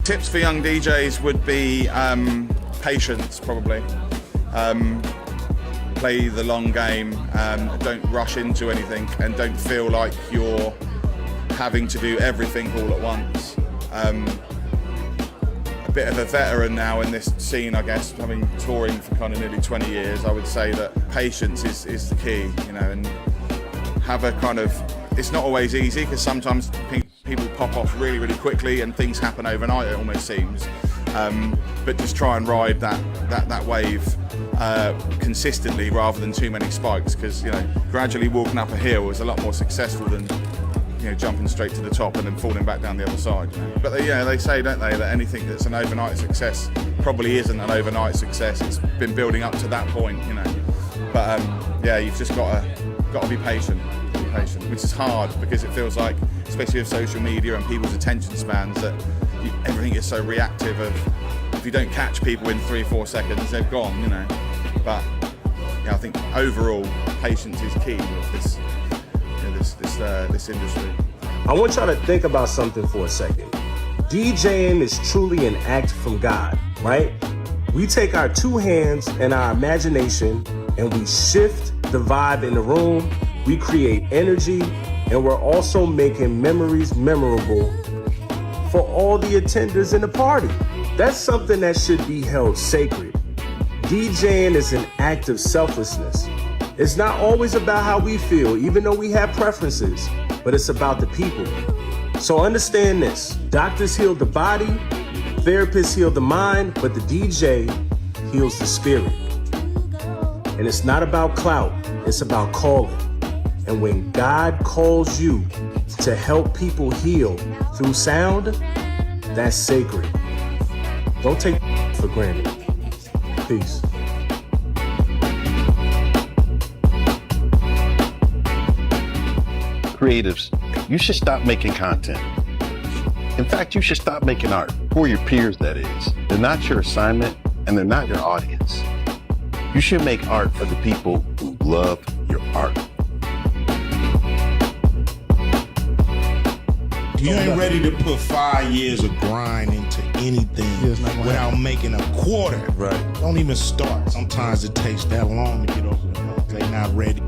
Tips for young DJs would be patience, probably. Play the long game, don't rush into anything, and don't feel like you're having to do everything all at once. A bit of a veteran now in this scene, I guess, having touring for kind of nearly 20 years, I would say that patience is the key, you know, and have a kind of, it's not always easy because sometimes people pop off really, really quickly and things happen overnight, it almost seems. But just try and ride that wave consistently rather than too many spikes, because, you know, gradually walking up a hill is a lot more successful than, you know, jumping straight to the top and then falling back down the other side. You know? But they say, don't they, that anything that's an overnight success probably isn't an overnight success. It's been building up to that point, you know. But yeah, you've just got to be patient, which is hard because it feels like, especially with social media and people's attention spans, that everything is so reactive. Of if you don't catch people in 3-4 seconds, they've gone, you know. But yeah, I think overall patience is key with this. This industry. I want y'all to think about something for a second. DJing is truly an act from God, right? We take our two hands and our imagination and we shift the vibe in the room. We create energy, and we're also making memories memorable for all the attenders in the party. That's something that should be held sacred. DJing is an act of selflessness. It's not always about how we feel, even though we have preferences, but it's about the people. So understand this, doctors heal the body, therapists heal the mind, but the DJ heals the spirit. And it's not about clout, it's about calling. And when God calls you to help people heal through sound, that's sacred. Don't take for granted. Peace. Creatives, you should stop making content. In fact, you should stop making art for your peers, that is. They're not your assignment and they're not your audience. You should make art for the people who love your art. You ain't ready to put 5 years of grind into anything without making a quarter. Right. Don't even start. Sometimes it takes that long to get over the hump. They're not ready.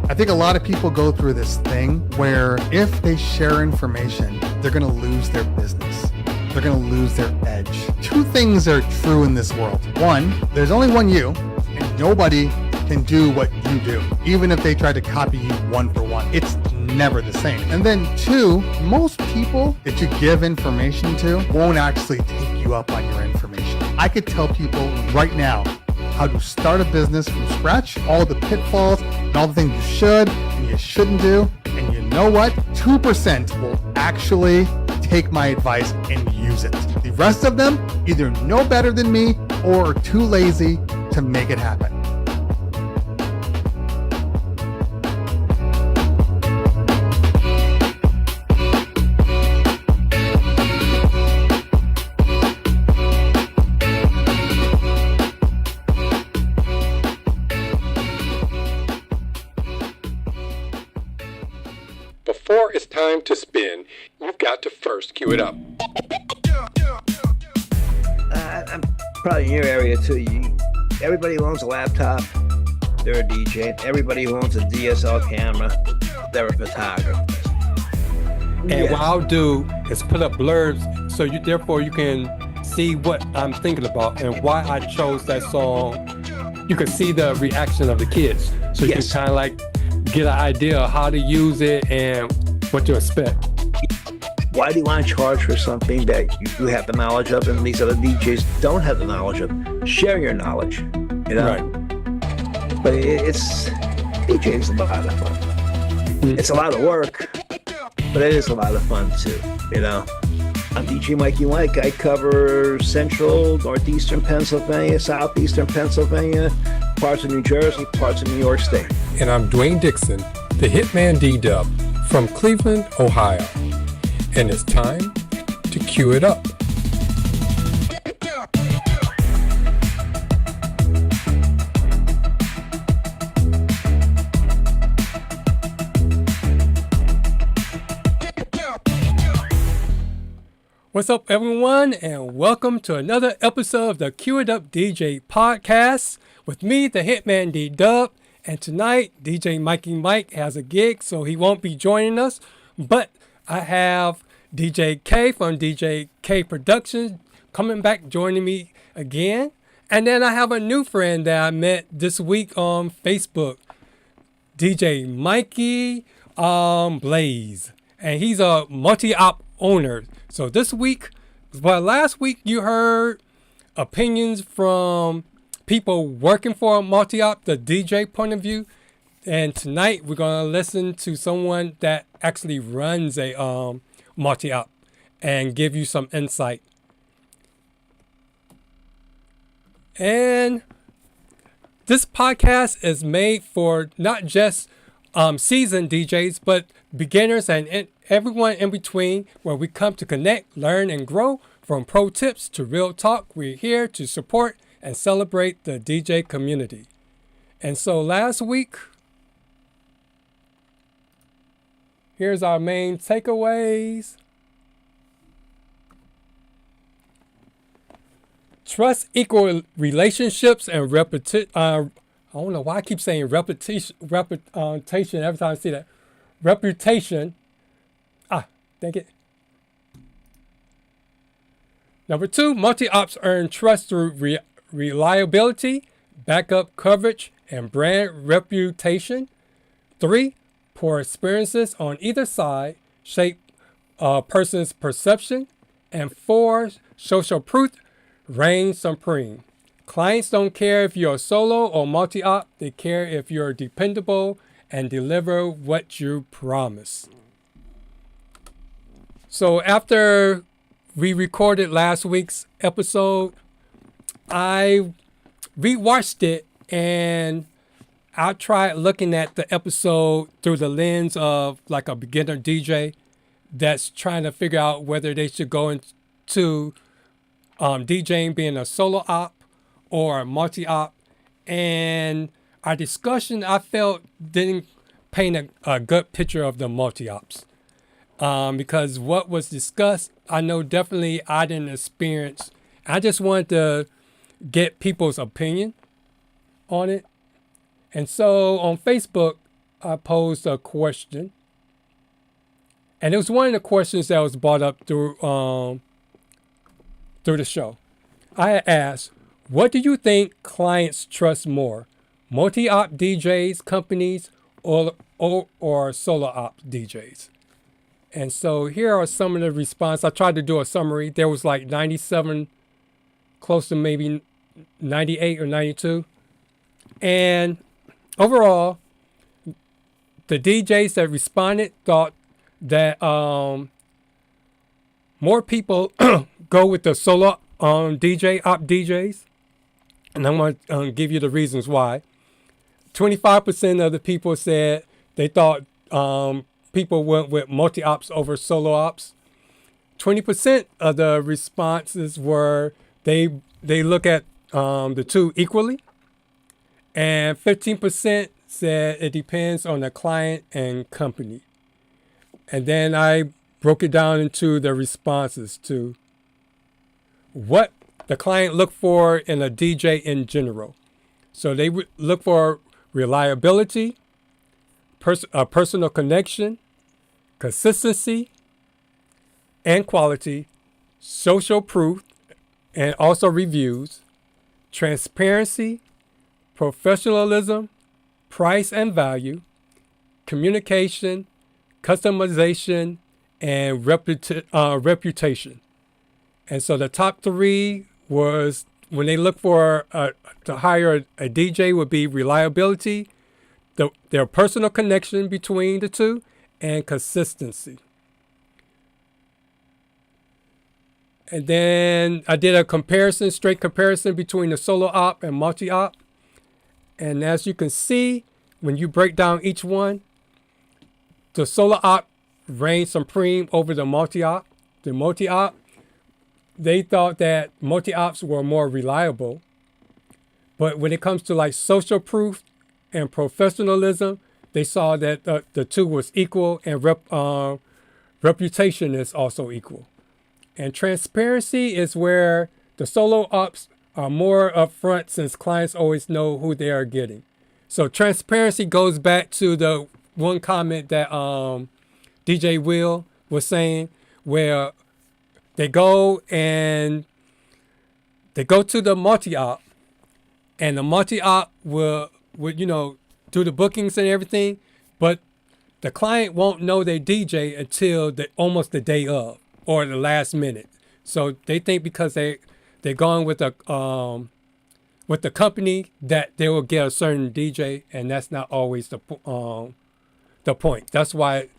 I think a lot of people go through this thing where if they share information, they're going to lose their business. They're going to lose their edge. Two things are true in this world. One, there's only one you, and nobody can do what you do. Even if they try to copy you one for one, it's never the same. And then two, most people that you give information to won't actually take you up on your information. I could tell people right now how to start a business from scratch, all the pitfalls and all the things you should and you shouldn't do. And you know what? 2% will actually take my advice and use it. The rest of them either know better than me or are too lazy to make it happen. Before it's time to spin, you've got to first cue it up. I'm probably in your area too. Everybody who owns a laptop, they're a DJ. Everybody who owns a DSL camera, they're a photographer. And what I'll do is put up blurbs so therefore you can see what I'm thinking about and why I chose that song. You can see the reaction of the kids. So you can kind of like get an idea of how to use it and what to expect. Why do you want to charge for something that you have the knowledge of and these other DJs don't have the knowledge of? Share your knowledge, you know? Right. But DJing's a lot of fun. It's a lot of work, but it is a lot of fun too, you know? I'm DJ Mikey Mike. I cover central, northeastern Pennsylvania, southeastern Pennsylvania, parts of New Jersey, parts of New York State. And I'm Dwayne Dixon, the HitmanDDub from Cleveland, Ohio. And it's time to cue it up. What's up, everyone, and welcome to another episode of the Cue It Up DJ podcast with me, the HitmanDDub. And tonight, DJ Mikey Mike has a gig, so he won't be joining us. But I have DJ K from DJ K Productions coming back, joining me again. And then I have a new friend that I met this week on Facebook, DJ Mikey Blaze. And he's a multi-op owner. So this week, well, last week you heard opinions from people working for a multi-op, the DJ point of view. And tonight we're going to listen to someone that actually runs a multi-op and give you some insight. And this podcast is made for not just seasoned DJs, but beginners and everyone in between, where we come to connect, learn, and grow. From pro tips to real talk, we're here to support and celebrate the DJ community. And so last week, here's our main takeaways. Trust equal relationships and repetition. I don't know why I keep saying reputation every time I see that. Reputation. Thank it. Number 2, multi-ops earn trust through reliability, backup coverage, and brand reputation. 3, poor experiences on either side shape a person's perception. And 4, social proof reigns supreme. Clients don't care if you're solo or multi-op. They care if you're dependable and deliver what you promise. So after we recorded last week's episode, I rewatched it and I tried looking at the episode through the lens of like a beginner DJ that's trying to figure out whether they should go into DJing being a solo op or a multi-op. And our discussion, I felt, didn't paint a good picture of the multi-ops. Because what was discussed, I know definitely I didn't experience. I just wanted to get people's opinion on it. And so on Facebook, I posed a question. And it was one of the questions that was brought up through the show. I asked, what do you think clients trust more? Multi-op DJs, companies, or solo op DJs? And so here are some of the responses. I tried to do a summary. There was like 97, close to maybe 98 or 92. And overall, the DJs that responded thought that more people go with the solo op DJs. And I'm going to give you the reasons why. 25% of the people said they thought people went with multi-ops over solo ops. 20% of the responses were they look at the two equally. And 15% said it depends on the client and company. And then I broke it down into the responses to what the client looked for in a DJ in general. So they look for reliability, a personal connection, consistency, and quality, social proof, and also reviews, transparency, professionalism, price and value, communication, customization, and reputation. And so the top 3 was, when they look for to hire a DJ, would be reliability, their personal connection between the two, and consistency. And then I did a straight comparison between the solo op and multi-op. And as you can see, when you break down each one, the solo op reigned supreme over the multi-op. The multi-op, they thought that multi-ops were more reliable. But when it comes to like social proof and professionalism, they saw that the two was equal, and reputation is also equal. And transparency is where the solo ops are more upfront since clients always know who they are getting. So transparency goes back to the one comment that DJ Will was saying, where they go to the multi-op, and the multi-op will do the bookings and everything, but the client won't know they DJ until almost the day of or the last minute. So they think because they're going with the company that they will get a certain DJ, and that's not always the point. That's why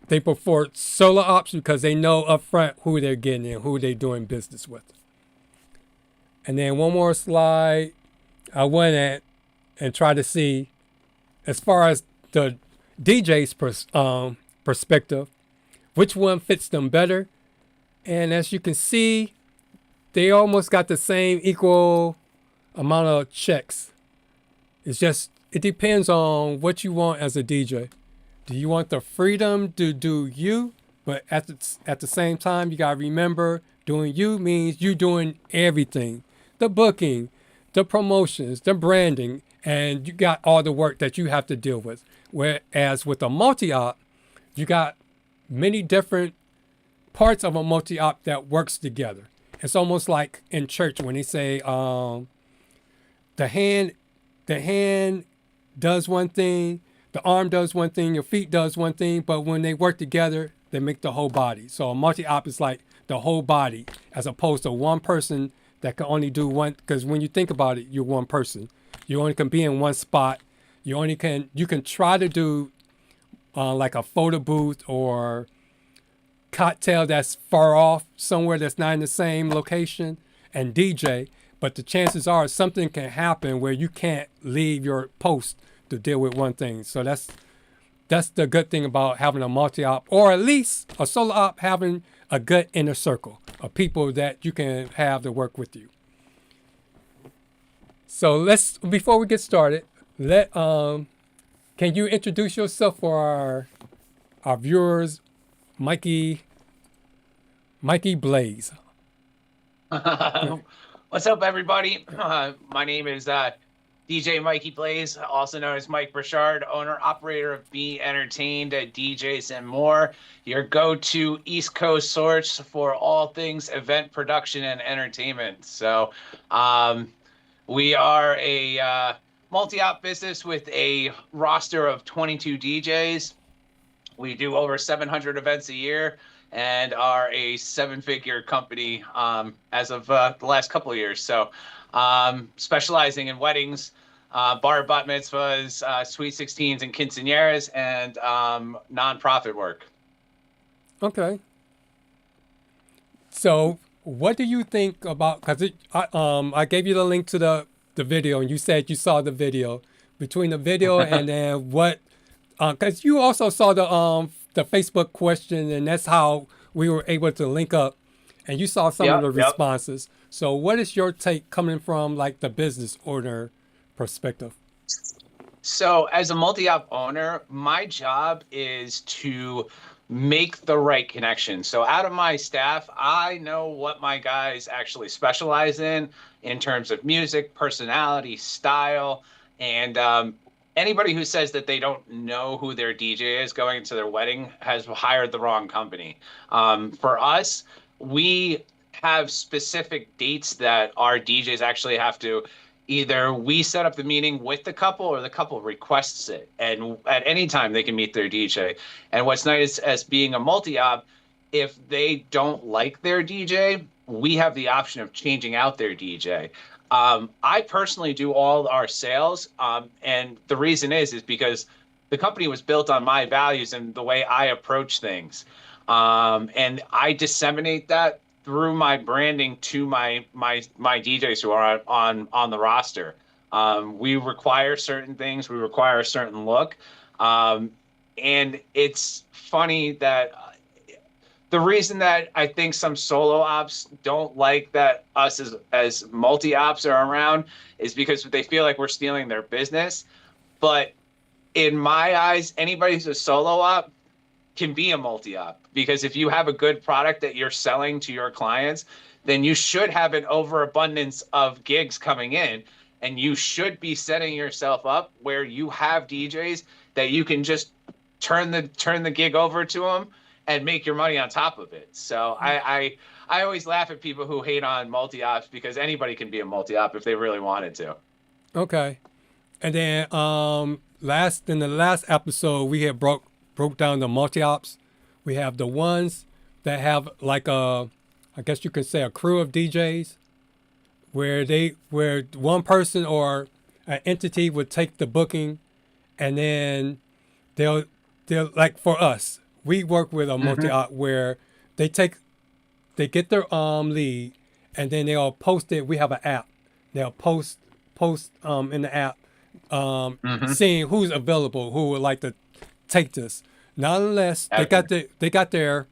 they prefer solo ops, because they know upfront who they're getting and who they're doing business with. And then one more slide, I went at and tried to see, as far as the DJ's perspective, which one fits them better. And as you can see, they almost got the same equal amount of checks. It depends on what you want as a DJ. Do you want the freedom to do you? But at the same time, you gotta remember, doing you means you doing everything. The booking, the promotions, the branding, and you got all the work that you have to deal with. Whereas with a multi-op, you got many different parts of a multi-op that works together. It's almost like in church when they say the hand does one thing, the arm does one thing, your feet does one thing, but when they work together, they make the whole body. So a multi-op is like the whole body, as opposed to one person that can only do one. Because when you think about it, you're one person. You only can be in one spot. You can try to do like a photo booth or cocktail that's far off, somewhere that's not in the same location, and DJ. But the chances are something can happen where you can't leave your post to deal with one thing. So that's the good thing about having a multi-op, or at least a solo op, having a good inner circle of people that you can have to work with you. So before we get started, can you introduce yourself for our viewers, Mikey Blaze? What's up, everybody? My name is DJ Mikey Blaze, also known as Mike Burchard, owner, operator of B Entertained DJs and more, your go-to East Coast source for all things event production and entertainment. So we are a multi-op business with a roster of 22 DJs. We do over 700 events a year and are a seven-figure company as of the last couple of years. So specializing in weddings, bar bat mitzvahs, sweet 16s and quinceañeras, and nonprofit work. Okay. So what do you think about, because I gave you the link to the video, and you said you saw the video. Between the video and then what, because you also saw the Facebook question, and that's how we were able to link up, and you saw some of the responses. So what is your take coming from like the business owner perspective? So as a multi-op owner, my job is to make the right connection. So out of my staff, I know what my guys actually specialize in terms of music, personality, style, and anybody who says that they don't know who their DJ is going into their wedding has hired the wrong company. For us, we have specific dates that our DJs actually have to, either we set up the meeting with the couple or the couple requests it. And at any time they can meet their DJ. And what's nice as being a multi-op, if they don't like their DJ, we have the option of changing out their DJ. I personally do all our sales. And the reason is because the company was built on my values and the way I approach things. And I disseminate that through my branding to my DJs who are on the roster. We require certain things. We require a certain look. And it's funny that the reason that I think some solo ops don't like that us as multi-ops are around is because they feel like we're stealing their business. But in my eyes, anybody who's a solo op, can be a multi-op, because if you have a good product that you're selling to your clients, then you should have an overabundance of gigs coming in, and you should be setting yourself up where you have DJs that you can just turn the gig over to them and make your money on top of it. So I always laugh at people who hate on multi-ops, because anybody can be a multi-op if they really wanted to. Okay. And then in the last episode, we had broke down the multi-ops. We have the ones that have like I guess you could say a crew of DJs, where one person or an entity would take the booking, and then they'll like, for us, we work with a multi-op where they get their lead, and then they'll post it. We have an app. They'll post in the app, seeing who's available, who would like to take this. Not unless they got their,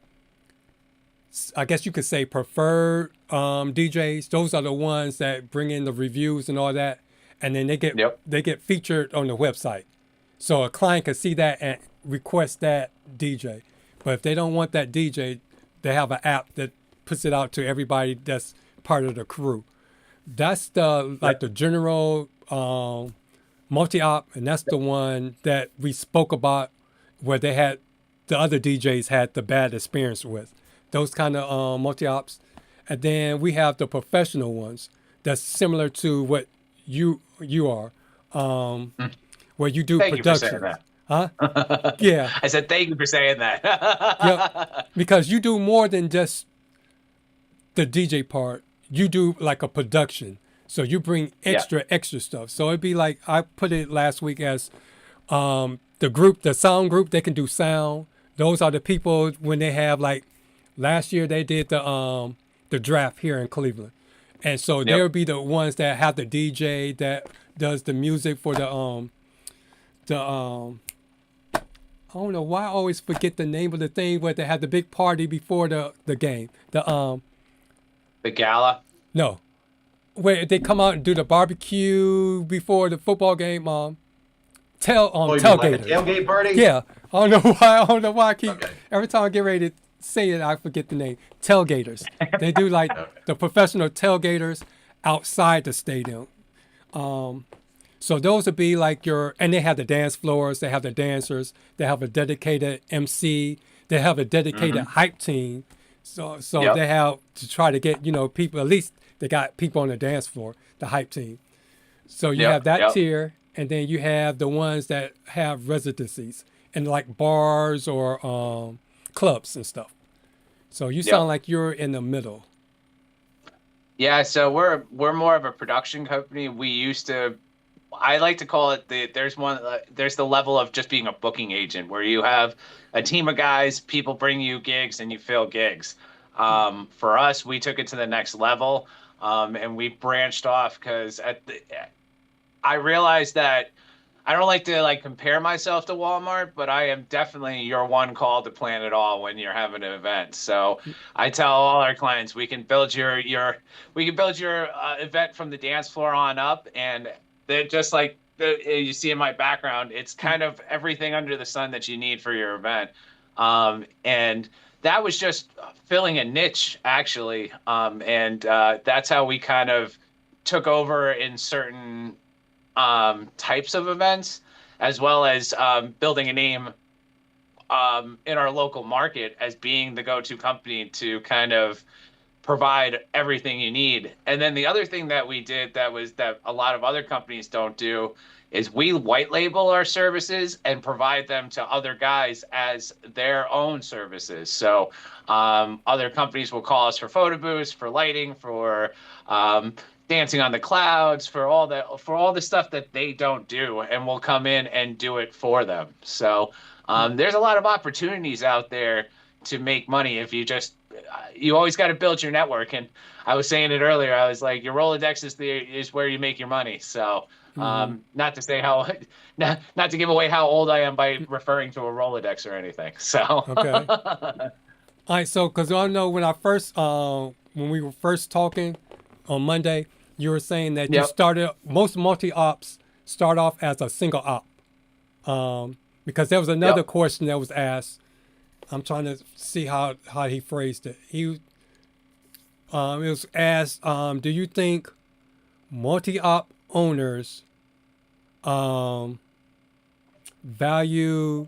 I guess you could say, preferred DJs. Those are the ones that bring in the reviews and all that, and then they get featured on the website. So a client can see that and request that DJ. But if they don't want that DJ, they have an app that puts it out to everybody that's part of the crew. That's the general multi-op, and that's the one that we spoke about, where the other DJs had the bad experience with. Those kind of multi-ops. And then we have the professional ones that's similar to what you are, where you do production. Huh? Yeah. I said thank you for saying that. Yeah, because you do more than just the DJ part. You do like a production. So you bring extra stuff. So it'd be like, I put it last week as the sound group, they can do sound. Those are the people when they have, like, last year they did the draft here in Cleveland. And so they'll be the ones that have the DJ that does the music for the I don't know why I always forget the name of the thing where they had the big party before the game. The gala? No. Where they come out and do the barbecue before the football game. Tailgaters. Like a tailgate party? Yeah. I don't know why I keep every time I get ready to say it, I forget the name. Tailgaters. They do like the professional tailgaters outside the stadium. So those would be like and they have the dance floors, they have the dancers, they have a dedicated MC, they have a dedicated hype team. So they have to try to get, people, at least they got people on the dance floor, the hype team. So you have that tier, and then you have the ones that have residencies in like bars or clubs and stuff. So you sound like you're in the middle. Yeah, so we're more of a production company. I like to call it there's the level of just being a booking agent, where you have a team of guys, people bring you gigs and you fill gigs. For us, we took it to the next level, and we branched off because I realized that I don't like to compare myself to Walmart, but I am definitely your one call to plan it all when you're having an event. So I tell all our clients, we can build your event from the dance floor on up, and they're just like you see in my background, it's kind of everything under the sun that you need for your event. And that was just filling a niche, actually. And that's how we kind of took over in certain types of events, as well as building a name in our local market as being the go-to company to kind of provide everything you need. And then the other thing that we did that a lot of other companies don't do is we white label our services and provide them to other guys as their own services. So other companies will call us for photo booths, for lighting, for dancing on the clouds, for all the stuff that they don't do, and we'll come in and do it for them. So there's a lot of opportunities out there to make money if you always got to build your network. And I was saying it earlier, I was like, your Rolodex is where you make your money. So not to say not to give away how old I am by referring to a Rolodex or anything. So okay. All right, so because I know when we were first talking on Monday, you were saying that you started, most multi-ops start off as a single op. Because there was another question that was asked, I'm trying to see how he phrased it. It was asked, do you think multi-op owners value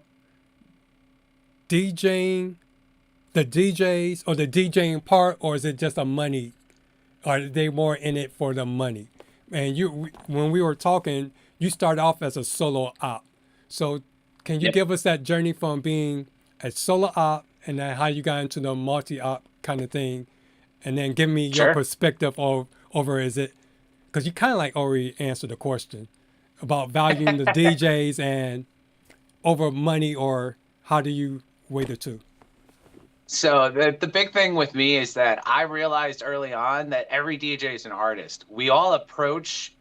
DJing, the DJs or the DJing part, or is it just a money? Are they more in it for the money? And when we were talking, you started off as a solo op. So can you give us that journey from being a solo op and then how you got into the multi-op kind of thing? And then give me your perspective over is it, because you kind of like already answered the question about valuing the DJs and over money, or how do you weigh the two? So the big thing with me is that I realized early on that every DJ is an artist. We all approach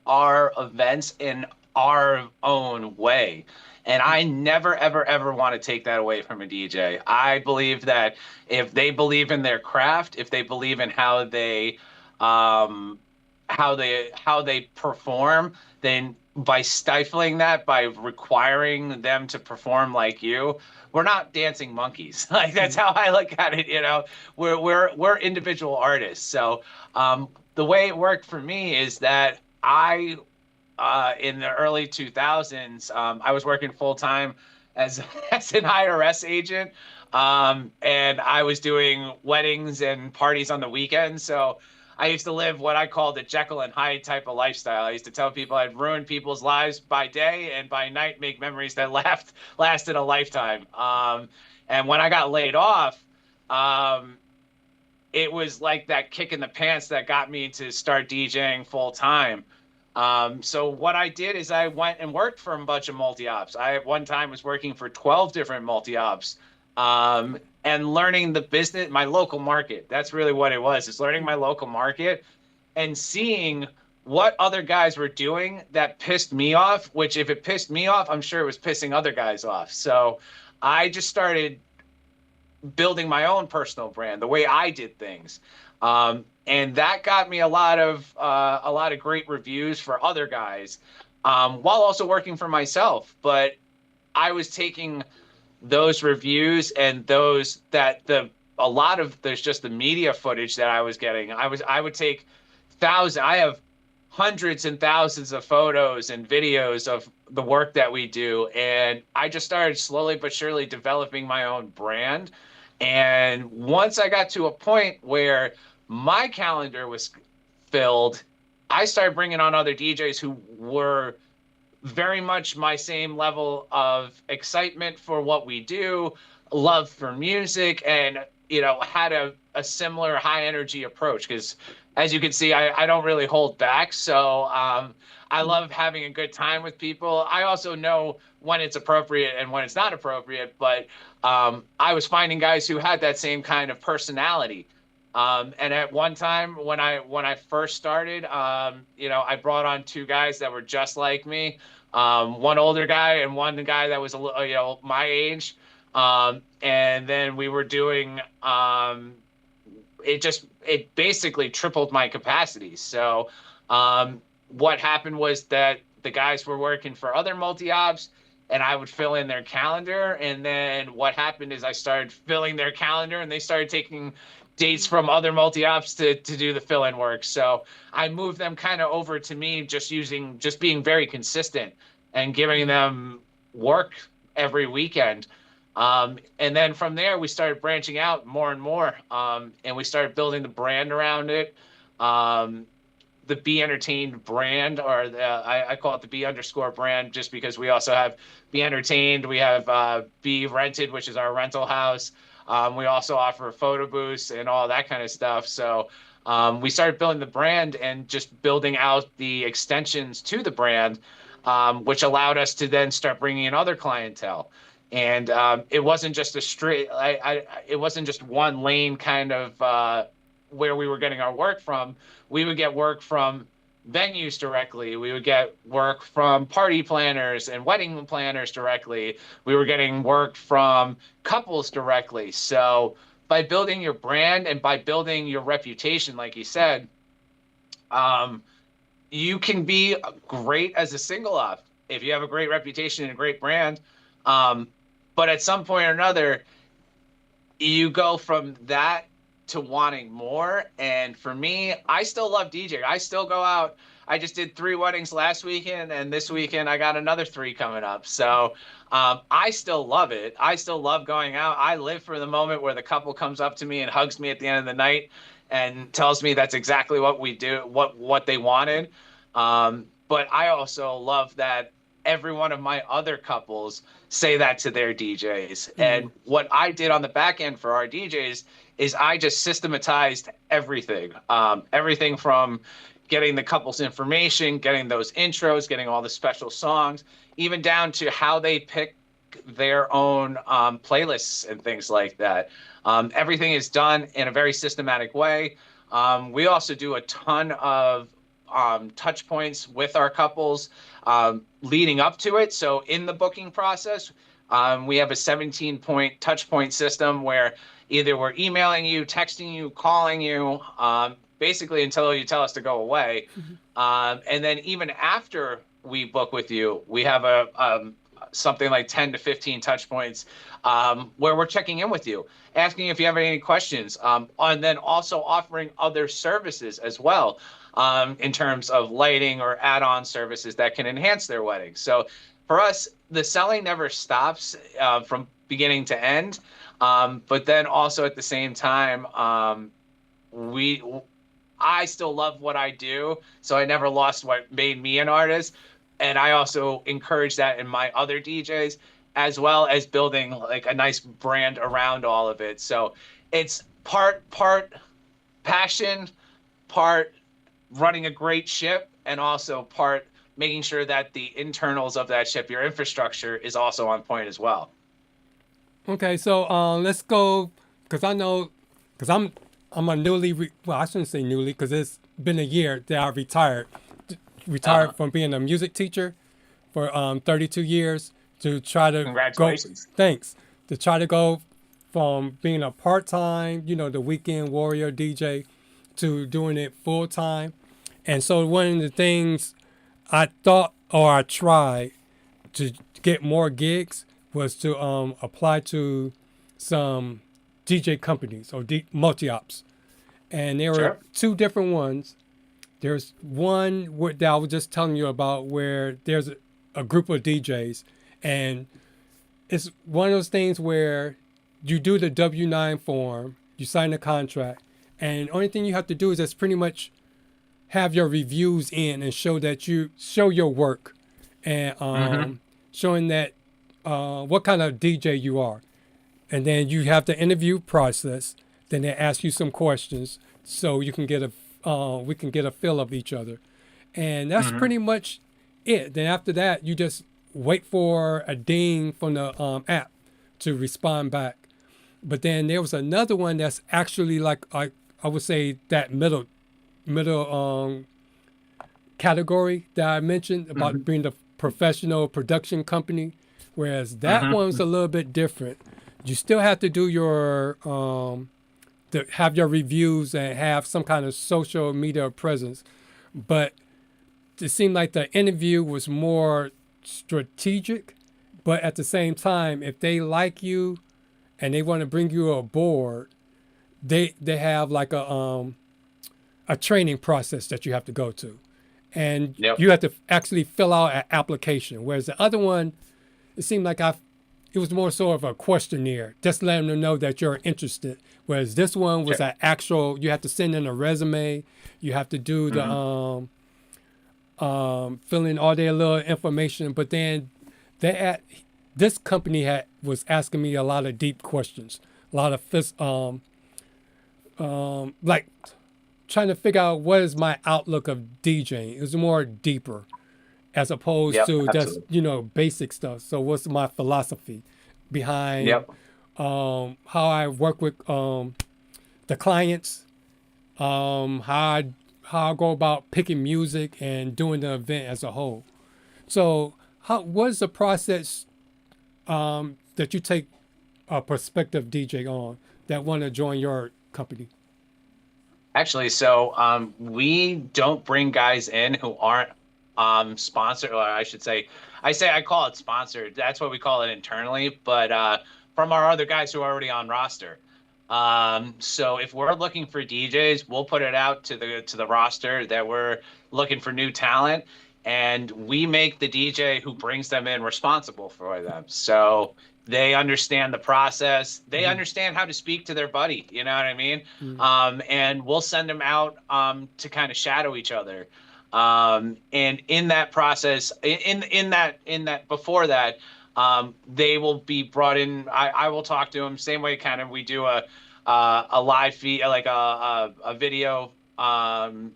our events in our own way. And I never, ever, ever want to take that away from a DJ. I believe that if they believe in their craft, if they believe in how they perform, then by stifling that, by requiring them to perform like you, we're not dancing monkeys. Like, that's how I look at it. You know, we're individual artists. So the way it worked for me is that in the early 2000s, I was working full time as an IRS agent, and I was doing weddings and parties on the weekends. So I used to live what I call the Jekyll and Hyde type of lifestyle. I used to tell people I'd ruin people's lives by day, and by night make memories that lasted a lifetime. And when I got laid off, it was like that kick in the pants that got me to start DJing full time. So what I did is I went and worked for a bunch of multi-ops. I at one time was working for 12 different multi-ops, and learning the business, my local market. That's really what it was. It's learning my local market and seeing what other guys were doing that pissed me off, which if it pissed me off, I'm sure it was pissing other guys off. So I just started building my own personal brand, the way I did things. And that got me a lot of great reviews for other guys, while also working for myself. But I was taking those reviews and there's just the media footage that I was getting. I would take I have hundreds and thousands of photos and videos of the work that we do. And I just started slowly but surely developing my own brand. And once I got to a point where my calendar was filled, I started bringing on other DJs who were very much my same level of excitement for what we do, love for music, and, you know, had a similar high energy approach. Because as you can see, I don't really hold back. So I love having a good time with people. I also know when it's appropriate and when it's not appropriate, but I was finding guys who had that same kind of personality. And at one time when I first started, you know, I brought on two guys that were just like me, one older guy and one guy that was a little, you know, my age. And then we were doing, it basically tripled my capacity. So, what happened was that the guys were working for other multi-ops and I would fill in their calendar. And then what happened is I started filling their calendar and they started taking dates from other multi-ops to do the fill-in work. So I moved them kind of over to me, just being very consistent and giving them work every weekend. And then from there, we started branching out more and more. And we started building the brand around it. The B Entertained brand, or I call it the B _ brand, just because we also have B Entertained. We have B Rented, which is our rental house. We also offer photo booths and all that kind of stuff. So we started building the brand and just building out the extensions to the brand, which allowed us to then start bringing in other clientele. And it wasn't just a straight, it wasn't just one lane kind of where we were getting our work from. We would get work from venues directly. We would get work from party planners and wedding planners directly. We were getting work from couples directly. So by building your brand and by building your reputation, like you said, you can be great as a single op if you have a great reputation and a great brand. But at some point or another, you go from that to wanting more. And for me, I still love DJing. I still go out. I just did 3 weddings last weekend, and this weekend I got another 3 coming up. So I still love it. I still love going out. I live for the moment where the couple comes up to me and hugs me at the end of the night and tells me that's exactly what we do, what they wanted. But I also love that every one of my other couples say that to their DJs. And what I did on the back end for our DJs is I just systematized everything. Everything from getting the couple's information, getting those intros, getting all the special songs, even down to how they pick their own playlists and things like that. Everything is done in a very systematic way. We also do a ton of touch points with our couples leading up to it. So in the booking process, we have a 17-point touch point system where either we're emailing you, texting you, calling you, basically until you tell us to go away. And then even after we book with you, we have something like 10 to 15 touch points where we're checking in with you, asking if you have any questions, and then also offering other services as well in terms of lighting or add-on services that can enhance their wedding. So for us, the selling never stops from beginning to end. But then also at the same time, I still love what I do, so I never lost what made me an artist. And I also encourage that in my other DJs, as well as building like a nice brand around all of it. So it's part passion, part running a great ship, and also part making sure that the internals of that ship, your infrastructure, is also on point as well. Okay, so let's go, because I'm a newly, well, I shouldn't say newly, because it's been a year that I retired from being a music teacher for 32 years to try to Congratulations. Thanks. To try to go from being a part-time, the weekend warrior DJ to doing it full-time. And so one of the things I thought, or I tried to get more gigs, was to apply to some DJ companies or multi-ops. And there were 2 different ones. There's one that I was just telling you about where there's a group of DJs, and it's one of those things where you do the W-9 form, you sign the contract, and the only thing you have to do is just pretty much have your reviews in and show that you show your work and showing that what kind of DJ you are. And then you have the interview process. Then they ask you some questions so you can get we can get a feel of each other. And that's pretty much it. Then after that, you just wait for a ding from the app to respond back. But then there was another one that's actually like, I would say that middle category that I mentioned about being the professional production company. Whereas that one's a little bit different. You still have to do your, have your reviews and have some kind of social media presence. But it seemed like the interview was more strategic. But at the same time, if they like you and they want to bring you aboard, they have like a training process that you have to go to. And you have to actually fill out an application. Whereas the other one, it seemed like it was more sort of a questionnaire, just letting them know that you're interested. Whereas this one was an actual, you have to send in a resume, you have to do the fill in all their little information. But then this company was asking me a lot of deep questions, a lot of like trying to figure out what is my outlook of DJing. It was more deeper, as opposed to just basic stuff. So what's my philosophy behind how I work with the clients, how I go about picking music and doing the event as a whole. So what is the process that you take a prospective DJ on that want to join your company? Actually, so we don't bring guys in who aren't sponsored, or I should say, I call it sponsored. That's what we call it internally. But from our other guys who are already on roster. So if we're looking for DJs, we'll put it out to the roster that we're looking for new talent, and we make the DJ who brings them in responsible for them. So they understand the process. They understand how to speak to their buddy. You know what I mean? And we'll send them out to kind of shadow each other. And in that process, in that before that, they will be brought in. I will talk to them same way kind of we do a live feed, like a video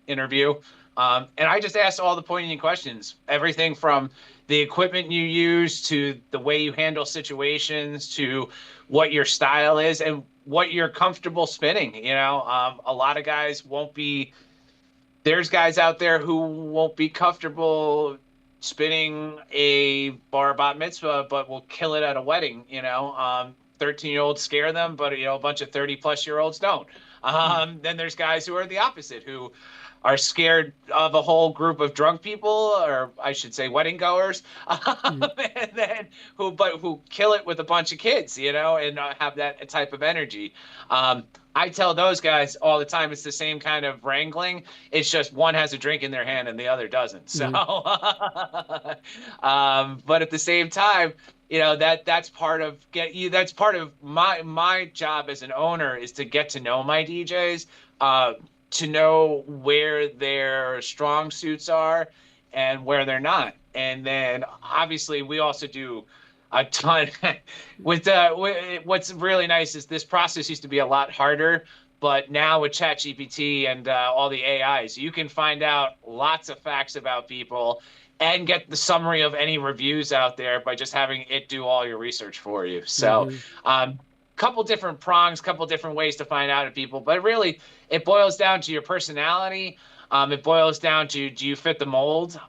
interview. And I just ask all the poignant questions, everything from the equipment you use to the way you handle situations to what your style is and what you're comfortable spinning. You know, a lot of guys won't be, there's guys out there who won't be comfortable spinning a bar bat mitzvah, but will kill it at a wedding. You know, 13-year-olds scare them, but, you know, a bunch of 30-plus-year-olds don't. Then there's guys who are the opposite, who are scared of a whole group of drunk people, or I should say wedding goers, and then who kill it with a bunch of kids, you know, and have that type of energy. I tell those guys all the time, it's the same kind of wrangling. It's just one has a drink in their hand and the other doesn't. So, but at the same time, you know, that's part of my job as an owner is to get to know my DJs, to know where their strong suits are and where they're not. And then obviously we also do a ton with what's really nice is this process used to be a lot harder, but now with ChatGPT and all the AIs, you can find out lots of facts about people and get the summary of any reviews out there by just having it do all your research for you. So, couple different prongs, couple different ways to find out of people, but really it boils down to your personality. It boils down to, do you fit the mold?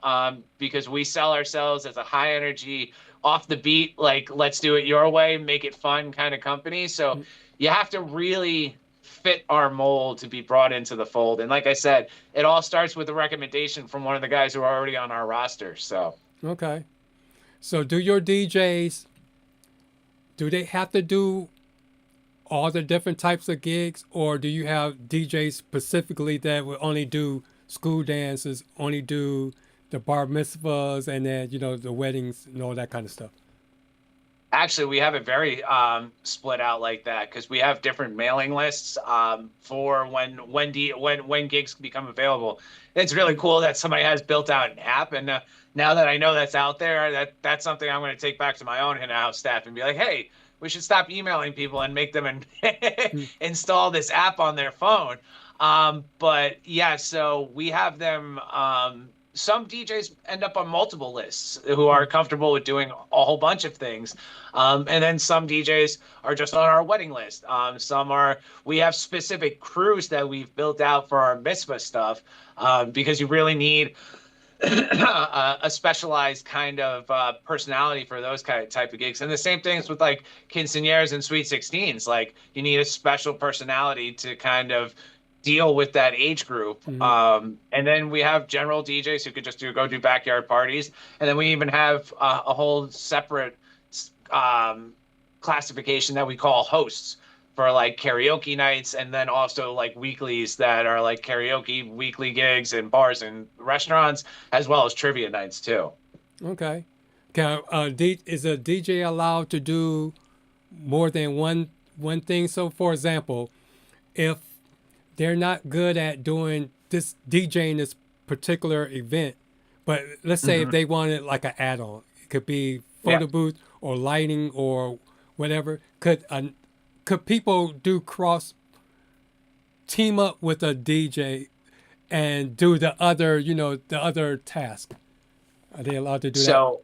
Because we sell ourselves as a high energy, off the beat, like let's do it your way, make it fun kind of company. So you have to really fit our mold to be brought into the fold. And like I said, it all starts with a recommendation from one of the guys who are already on our roster. So okay. So do your DJs, do they have to do all the different types of gigs, or do you have DJs specifically that will only do school dances, only do the bar mitzvahs, and then, you know, the weddings and all that kind of stuff? Actually, we have it very split out like that, because we have different mailing lists for when gigs become available. It's really cool that somebody has built out an app, and now that I know that's out there, that's something I'm going to take back to my own in-house staff and be like, hey, we should stop emailing people and make them install this app on their phone. But yeah, so we have them. Some DJs end up on multiple lists who are comfortable with doing a whole bunch of things. And then some DJs are just on our wedding list. We have specific crews that we've built out for our mitzvah stuff, because you really need a specialized kind of personality for those type of gigs. And the same things with like quinceañeras and sweet 16s. Like you need a special personality to kind of deal with that age group. And then we have general DJs who could just go do backyard parties. And then we even have a whole separate classification that we call hosts for like karaoke nights, and then also like weeklies that are like karaoke weekly gigs in bars and restaurants, as well as trivia nights too. Okay. Is a DJ allowed to do more than one thing? So for example, if they're not good at doing this, DJing this particular event, but let's say if they wanted like an add-on, it could be photo booth or lighting or whatever, could people do team up with a DJ and do the other task? Are they allowed to do that?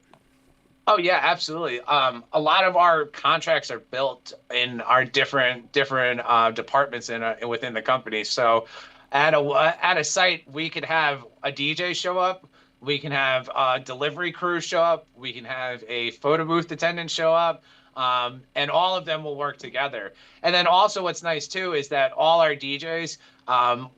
Oh yeah, absolutely. A lot of our contracts are built in our different departments within the company. So at a site, we could have a DJ show up, we can have a delivery crew show up, we can have a photo booth attendant show up. And all of them will work together. And then also what's nice too is that all our DJs,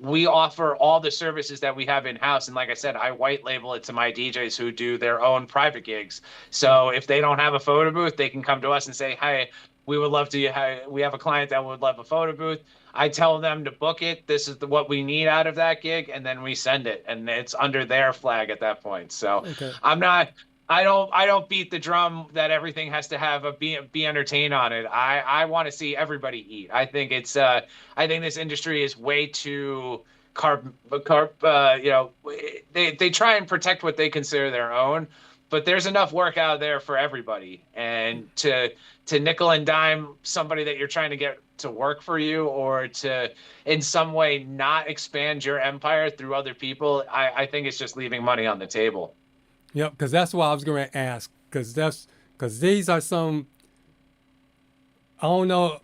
we offer all the services that we have in-house. And like I said, I white label it to my DJs who do their own private gigs. So if they don't have a photo booth, they can come to us and say, hey, we would love to. We have a client that would love a photo booth. I tell them to book it. This is what we need out of that gig, and then we send it, and it's under their flag at that point. So I'm not. I don't beat the drum that everything has to have a be entertained on it. I want to see everybody eat. I think it's I think this industry is way too they try and protect what they consider their own, but there's enough work out there for everybody. And to nickel and dime somebody that you're trying to get to work for you, or to in some way not expand your empire through other people, I think it's just leaving money on the table. Yep, because that's what I was going to ask. Because these are some. I don't know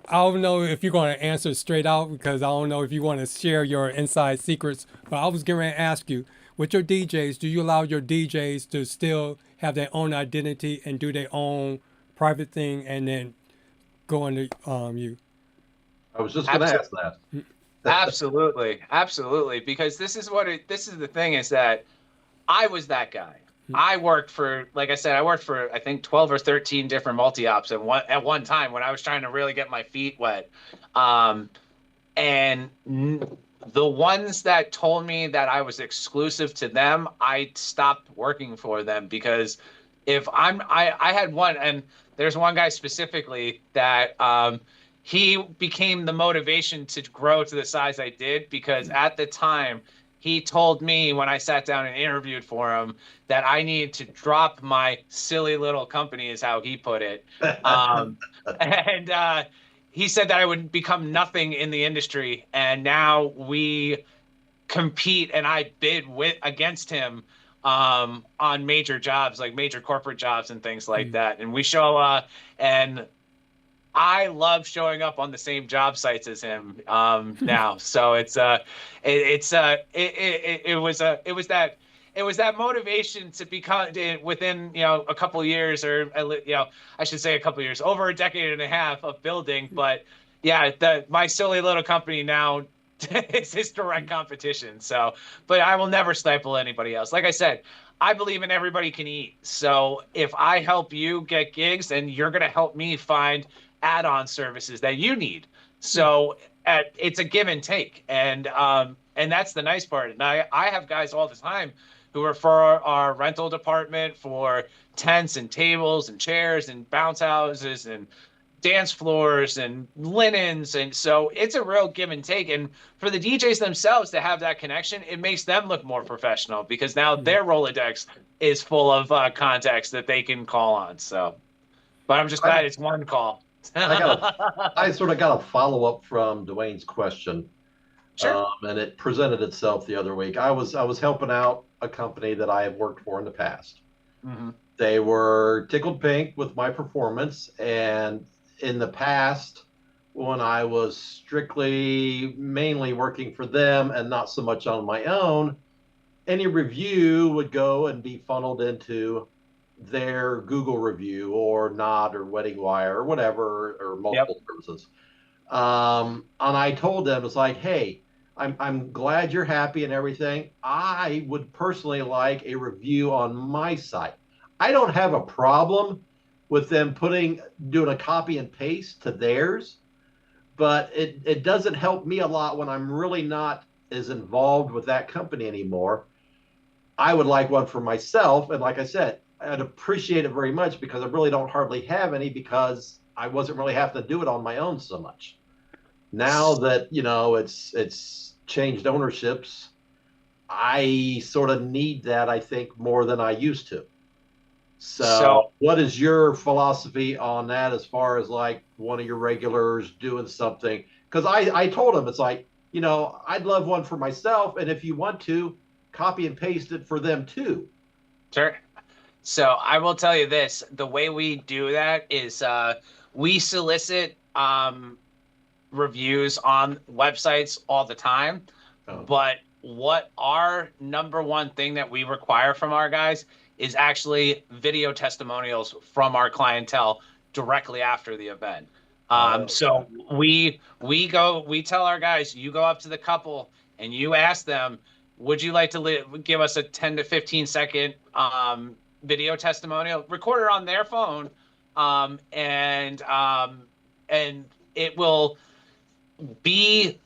if you're going to answer straight out, because I don't know if you want to share your inside secrets. But I was going to ask you, with your DJs, do you allow your DJs to still have their own identity and do their own private thing, and then go into you? I was just going to ask that. Absolutely, because this is the thing, is that I was that guy. I worked for, like I said, I think 12 or 13 different multi-ops at one time when I was trying to really get my feet wet. And the ones that told me that I was exclusive to them, I stopped working for them, because I had one, and there's one guy specifically that he became the motivation to grow to the size I did, because at the time, he told me when I sat down and interviewed for him that I needed to drop my silly little company, is how he put it. And he said that I would become nothing in the industry. And now we compete, and I bid against him on major jobs, like major corporate jobs and things like that. And we show and I love showing up on the same job sites as him now. So it was that motivation to become, within a couple of years, or I should say a couple of years, over a decade and a half of building. But yeah, my silly little company now is his direct competition. So, but I will never stifle anybody else. Like I said, I believe in everybody can eat. So if I help you get gigs, then you're going to help me find add-on services that you need. So it's a give and take, and that's the nice part. And I have guys all the time who are for our rental department, for tents and tables and chairs and bounce houses and dance floors and linens. And so it's a real give and take. And for the DJs themselves to have that connection, it makes them look more professional, because now their Rolodex is full of contacts that they can call on. So, but I'm just glad it's one call. I sort of got a follow-up from Dwayne's question. Sure. And it presented itself the other week. I was helping out a company that I have worked for in the past. Mm-hmm. They were tickled pink with my performance, and in the past, when I was mainly working for them and not so much on my own, any review would go and be funneled into their Google review or Nod or Wedding Wire or whatever, or multiple services. And I told them, it's like, hey, I'm glad you're happy and everything. I would personally like a review on my site. I don't have a problem with them doing a copy and paste to theirs, but it doesn't help me a lot when I'm really not as involved with that company anymore. I would like one for myself. And like I said, I'd appreciate it very much, because I really don't hardly have any, because I wasn't really having to do it on my own so much. Now that, it's changed ownerships, I sort of need that, I think, more than I used to. So what is your philosophy on that, as far as like one of your regulars doing something? Because I told him, it's like, I'd love one for myself. And if you want to, copy and paste it for them too. Sure. So I will tell you this, the way we do that is we solicit reviews on websites all the time. But what our number one thing that we require from our guys is actually video testimonials from our clientele directly after the event. So we tell our guys, you go up to the couple and you ask them, would you like to give us a 10 to 15 second video testimonial, record it on their phone, and it will be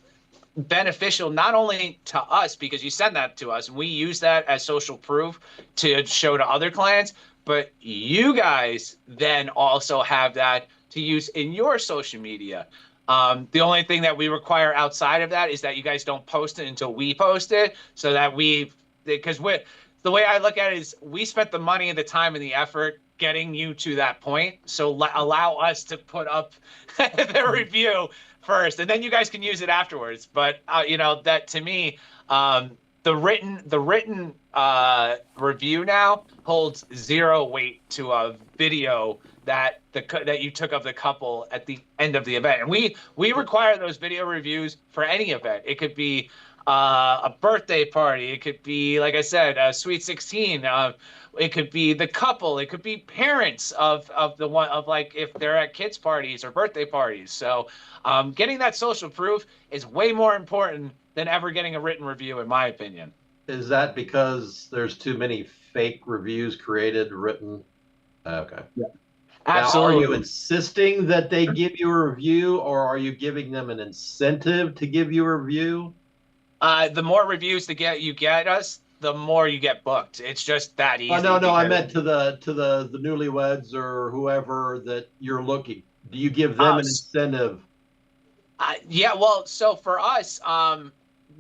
beneficial not only to us because you send that to us and we use that as social proof to show to other clients, but you guys then also have that to use in your social media. The only thing that we require outside of that is that you guys don't post it until we post it, so that because the way I look at it is we spent the money and the time and the effort getting you to that point, so allow us to put up the review first, and then you guys can use it afterwards. But that to me, the written review now holds zero weight to a video that you took of the couple at the end of the event, and we require those video reviews for any event. It could be a birthday party, it could be, like I said, a sweet 16. It could be the couple. It could be parents of like if they're at kids' parties or birthday parties. So getting that social proof is way more important than ever getting a written review, in my opinion. Is that because there's too many fake reviews created, written? Okay. Yeah. Now, Absolutely. are you insisting that they give you a review, or are you giving them an incentive to give you a review? The more reviews you get us, the more you get booked. It's just that easy. Oh, no, I meant to the newlyweds or whoever that you're looking. Do you give them an incentive? Yeah, well, so for us,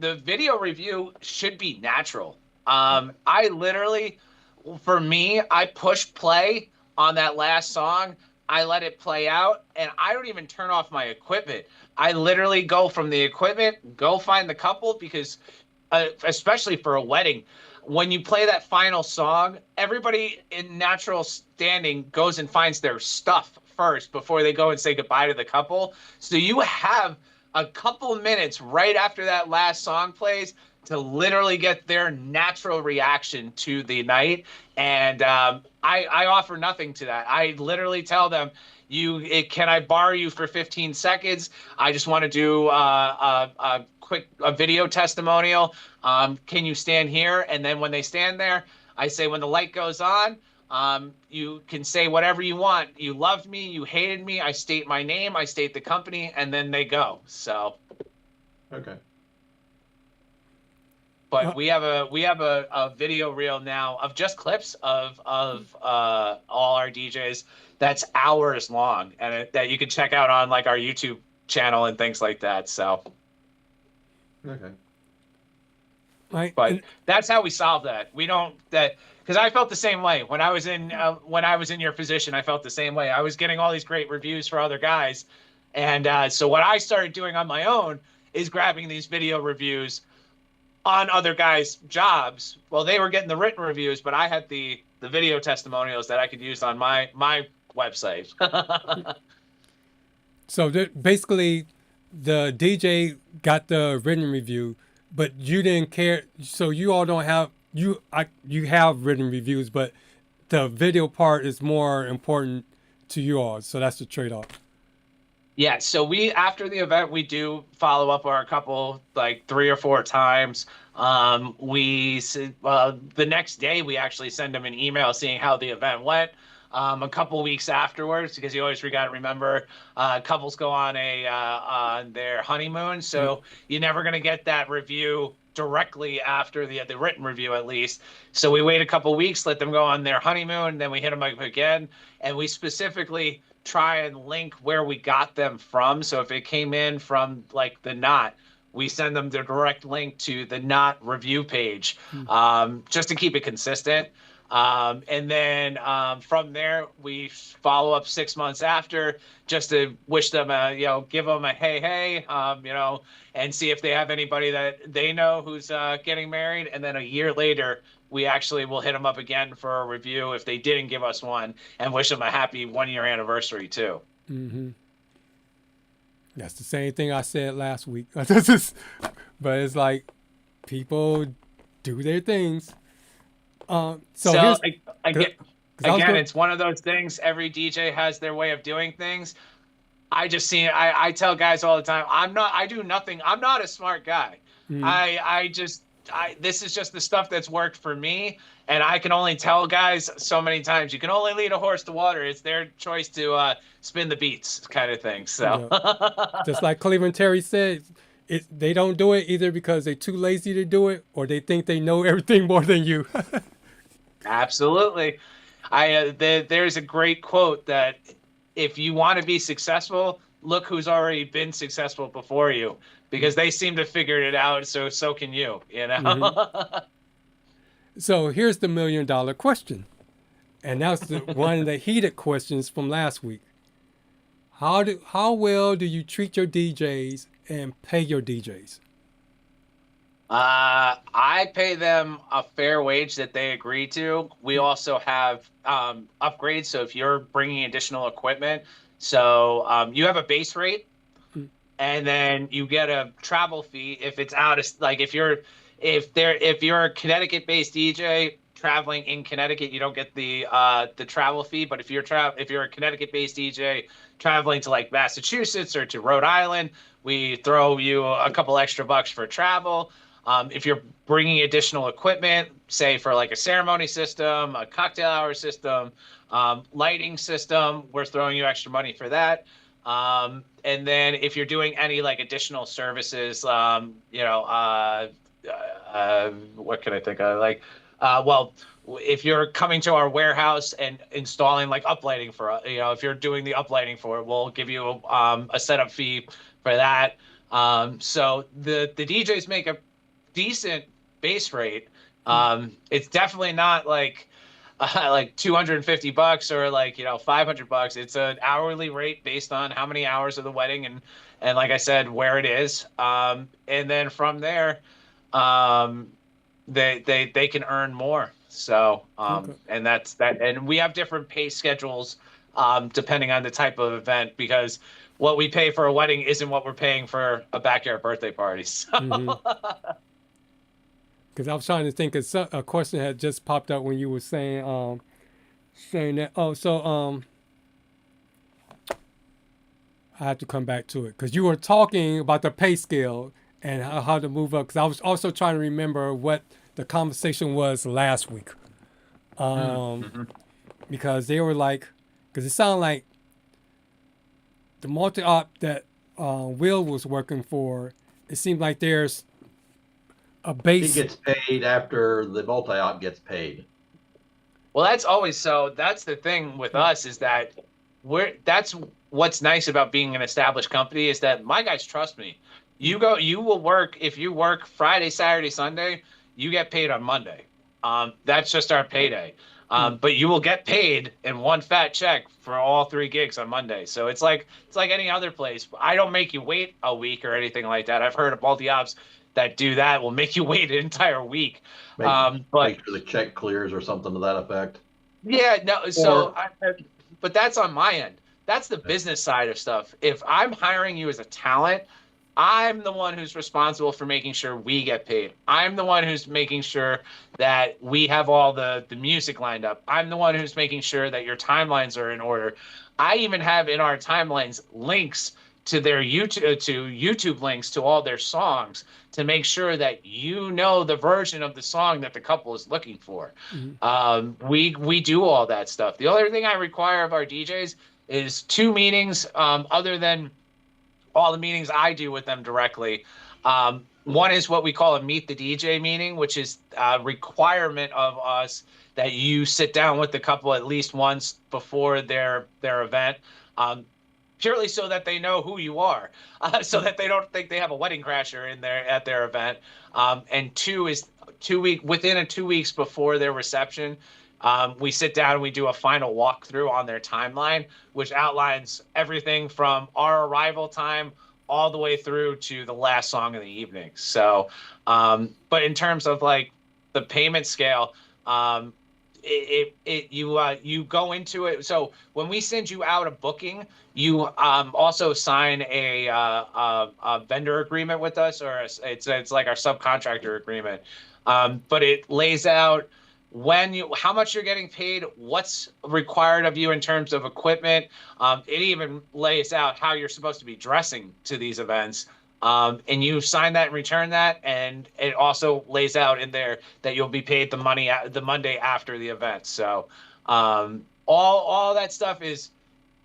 the video review should be natural. I literally, for me, I push play on that last song. I let it play out, and I don't even turn off my equipment. I literally go from the equipment, go find the couple, because especially for a wedding, when you play that final song, everybody in natural standing goes and finds their stuff first before they go and say goodbye to the couple. So you have a couple minutes right after that last song plays to literally get their natural reaction to the night. And I offer nothing to that. I literally tell them, can I borrow you for 15 seconds? I just want to do a quick video testimonial. Can you stand here? And then when they stand there, I say, when the light goes on, you can say whatever you want. You loved me, you hated me. I state my name, I state the company, and then they go. So. Okay. But we have a video reel now of just clips of all our DJs that's hours long, and that you can check out on like our YouTube channel and things like that. So, okay. Right. But that's how we solve that. We don't because I felt the same way when I was in your position. I felt the same way. I was getting all these great reviews for other guys, and so what I started doing on my own is grabbing these video reviews on other guys' jobs. Well, they were getting the written reviews, but I had the video testimonials that I could use on my website. So basically, the DJ got the written review, but you didn't care. So you all don't have you have written reviews, but the video part is more important to you all. So that's the trade-off. Yeah, so after the event, we do follow up on a couple, like 3 or 4 times. The next day, we actually send them an email seeing how the event went. A couple weeks afterwards, because you always got to remember, couples go on on their honeymoon, so you're never going to get that review directly after the written review, at least. So we wait a couple weeks, let them go on their honeymoon, then we hit them up again, and we specifically try and link where we got them from. So if it came in from like the Knot, we send them the direct link to the Knot review page, just to keep it consistent. And then from there, we follow up 6 months after, just to wish them give them a hey, and see if they have anybody that they know who's getting married. And then a year later, we actually will hit them up again for a review if they didn't give us one, and wish them a happy 1-year anniversary too. Mm-hmm. That's the same thing I said last week. But it's like people do their things. So again, it's one of those things. Every DJ has their way of doing things. I tell guys all the time, I do nothing. I'm not a smart guy. I just this is just the stuff that's worked for me, and I can only tell guys so many times, you can only lead a horse to water. It's their choice to spin the beats, kind of thing. So just like Cleveland Terry said, they don't do it either because they're too lazy to do it, or they think they know everything more than you. Absolutely. There's a great quote that if you want to be successful, look who's already been successful before you, because they seem to figure it out. So can you, you know? Mm-hmm. So here's the $1 million question. And that's one of the heated questions from last week. How well do you treat your DJs and pay your DJs? I pay them a fair wage that they agree to. We also have upgrades. So if you're bringing additional equipment, so you have a base rate, and then you get a travel fee if it's out of, like, if you're a Connecticut-based DJ traveling in Connecticut, you don't get the travel fee. But if you're a Connecticut-based DJ traveling to like Massachusetts or to Rhode Island, we throw you a couple extra bucks for travel. If you're bringing additional equipment, say for like a ceremony system, a cocktail hour system, lighting system, we're throwing you extra money for that. And then if you're doing any like additional services, what can I think of? Like, if you're coming to our warehouse and installing like uplighting for, if you're doing the uplighting for it, we'll give you a setup fee for that. So the DJs make a decent base rate. It's definitely not like $250 or like, $500. It's an hourly rate based on how many hours of the wedding and like I said, where it is. And then from there, they can earn more. So, and that's that. And we have different pay schedules, depending on the type of event, because what we pay for a wedding isn't what we're paying for a backyard birthday party. So. Because I was trying to think of a question had just popped up when you were saying that. Oh, so I have to come back to it because you were talking about the pay scale and how to move up. Because I was also trying to remember what the conversation was last week. Because they were like, because it sounded like the multi-op that Will was working for, it seemed like there's a base. He gets paid after the multi-op gets paid. Well, that's always so. That's the thing with us is that that's what's nice about being an established company is that my guys trust me. You will work, if you work Friday, Saturday, Sunday, you get paid on Monday. That's just our payday. But you will get paid in one fat check for all 3 gigs on Monday. So it's like any other place. I don't make you wait a week or anything like that. I've heard of multi-ops that do that will make you wait an entire week. Make sure the check clears or something to that effect. Yeah, no. So, but that's on my end. That's the business side of stuff. If I'm hiring you as a talent, I'm the one who's responsible for making sure we get paid. I'm the one who's making sure that we have all the music lined up. I'm the one who's making sure that your timelines are in order. I even have in our timelines links to their YouTube links to all their songs to make sure that you know the version of the song that the couple is looking for. We do all that stuff. The other thing I require of our DJs is 2 meetings, other than all the meetings I do with them directly. One is what we call a meet the DJ meeting, which is a requirement of us that you sit down with the couple at least once before their event. Purely so that they know who you are, so that they don't think they have a wedding crasher at their event. And 2 is within 2 weeks before their reception, we sit down and we do a final walkthrough on their timeline, which outlines everything from our arrival time all the way through to the last song of the evening. So, but in terms of like the payment scale, you go into it. So when we send you out a booking, you also sign a vendor agreement with us, or it's like our subcontractor agreement. But it lays out how much you're getting paid, what's required of you in terms of equipment. It even lays out how you're supposed to be dressing to these events. and you sign that and return that, and it also lays out in there that you'll be paid the money the Monday after the event. So all that stuff is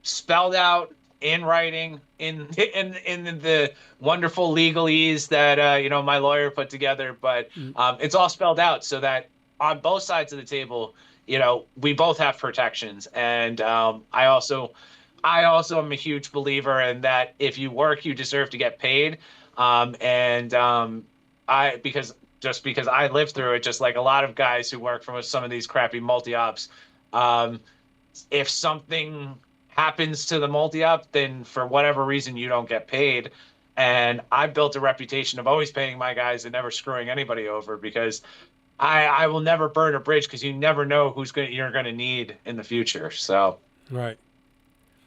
spelled out in writing in the wonderful legalese that you know, my lawyer put together, but it's all spelled out so that on both sides of the table, you know, we both have protections. And I also am a huge believer in that if you work, you deserve to get paid. Because I lived through it, just like a lot of guys who work for some of these crappy multi-ops, if something happens to the multi-op, then for whatever reason you don't get paid. And I built a reputation of always paying my guys and never screwing anybody over, because I will never burn a bridge, because you never know you're going to need in the future. So Right.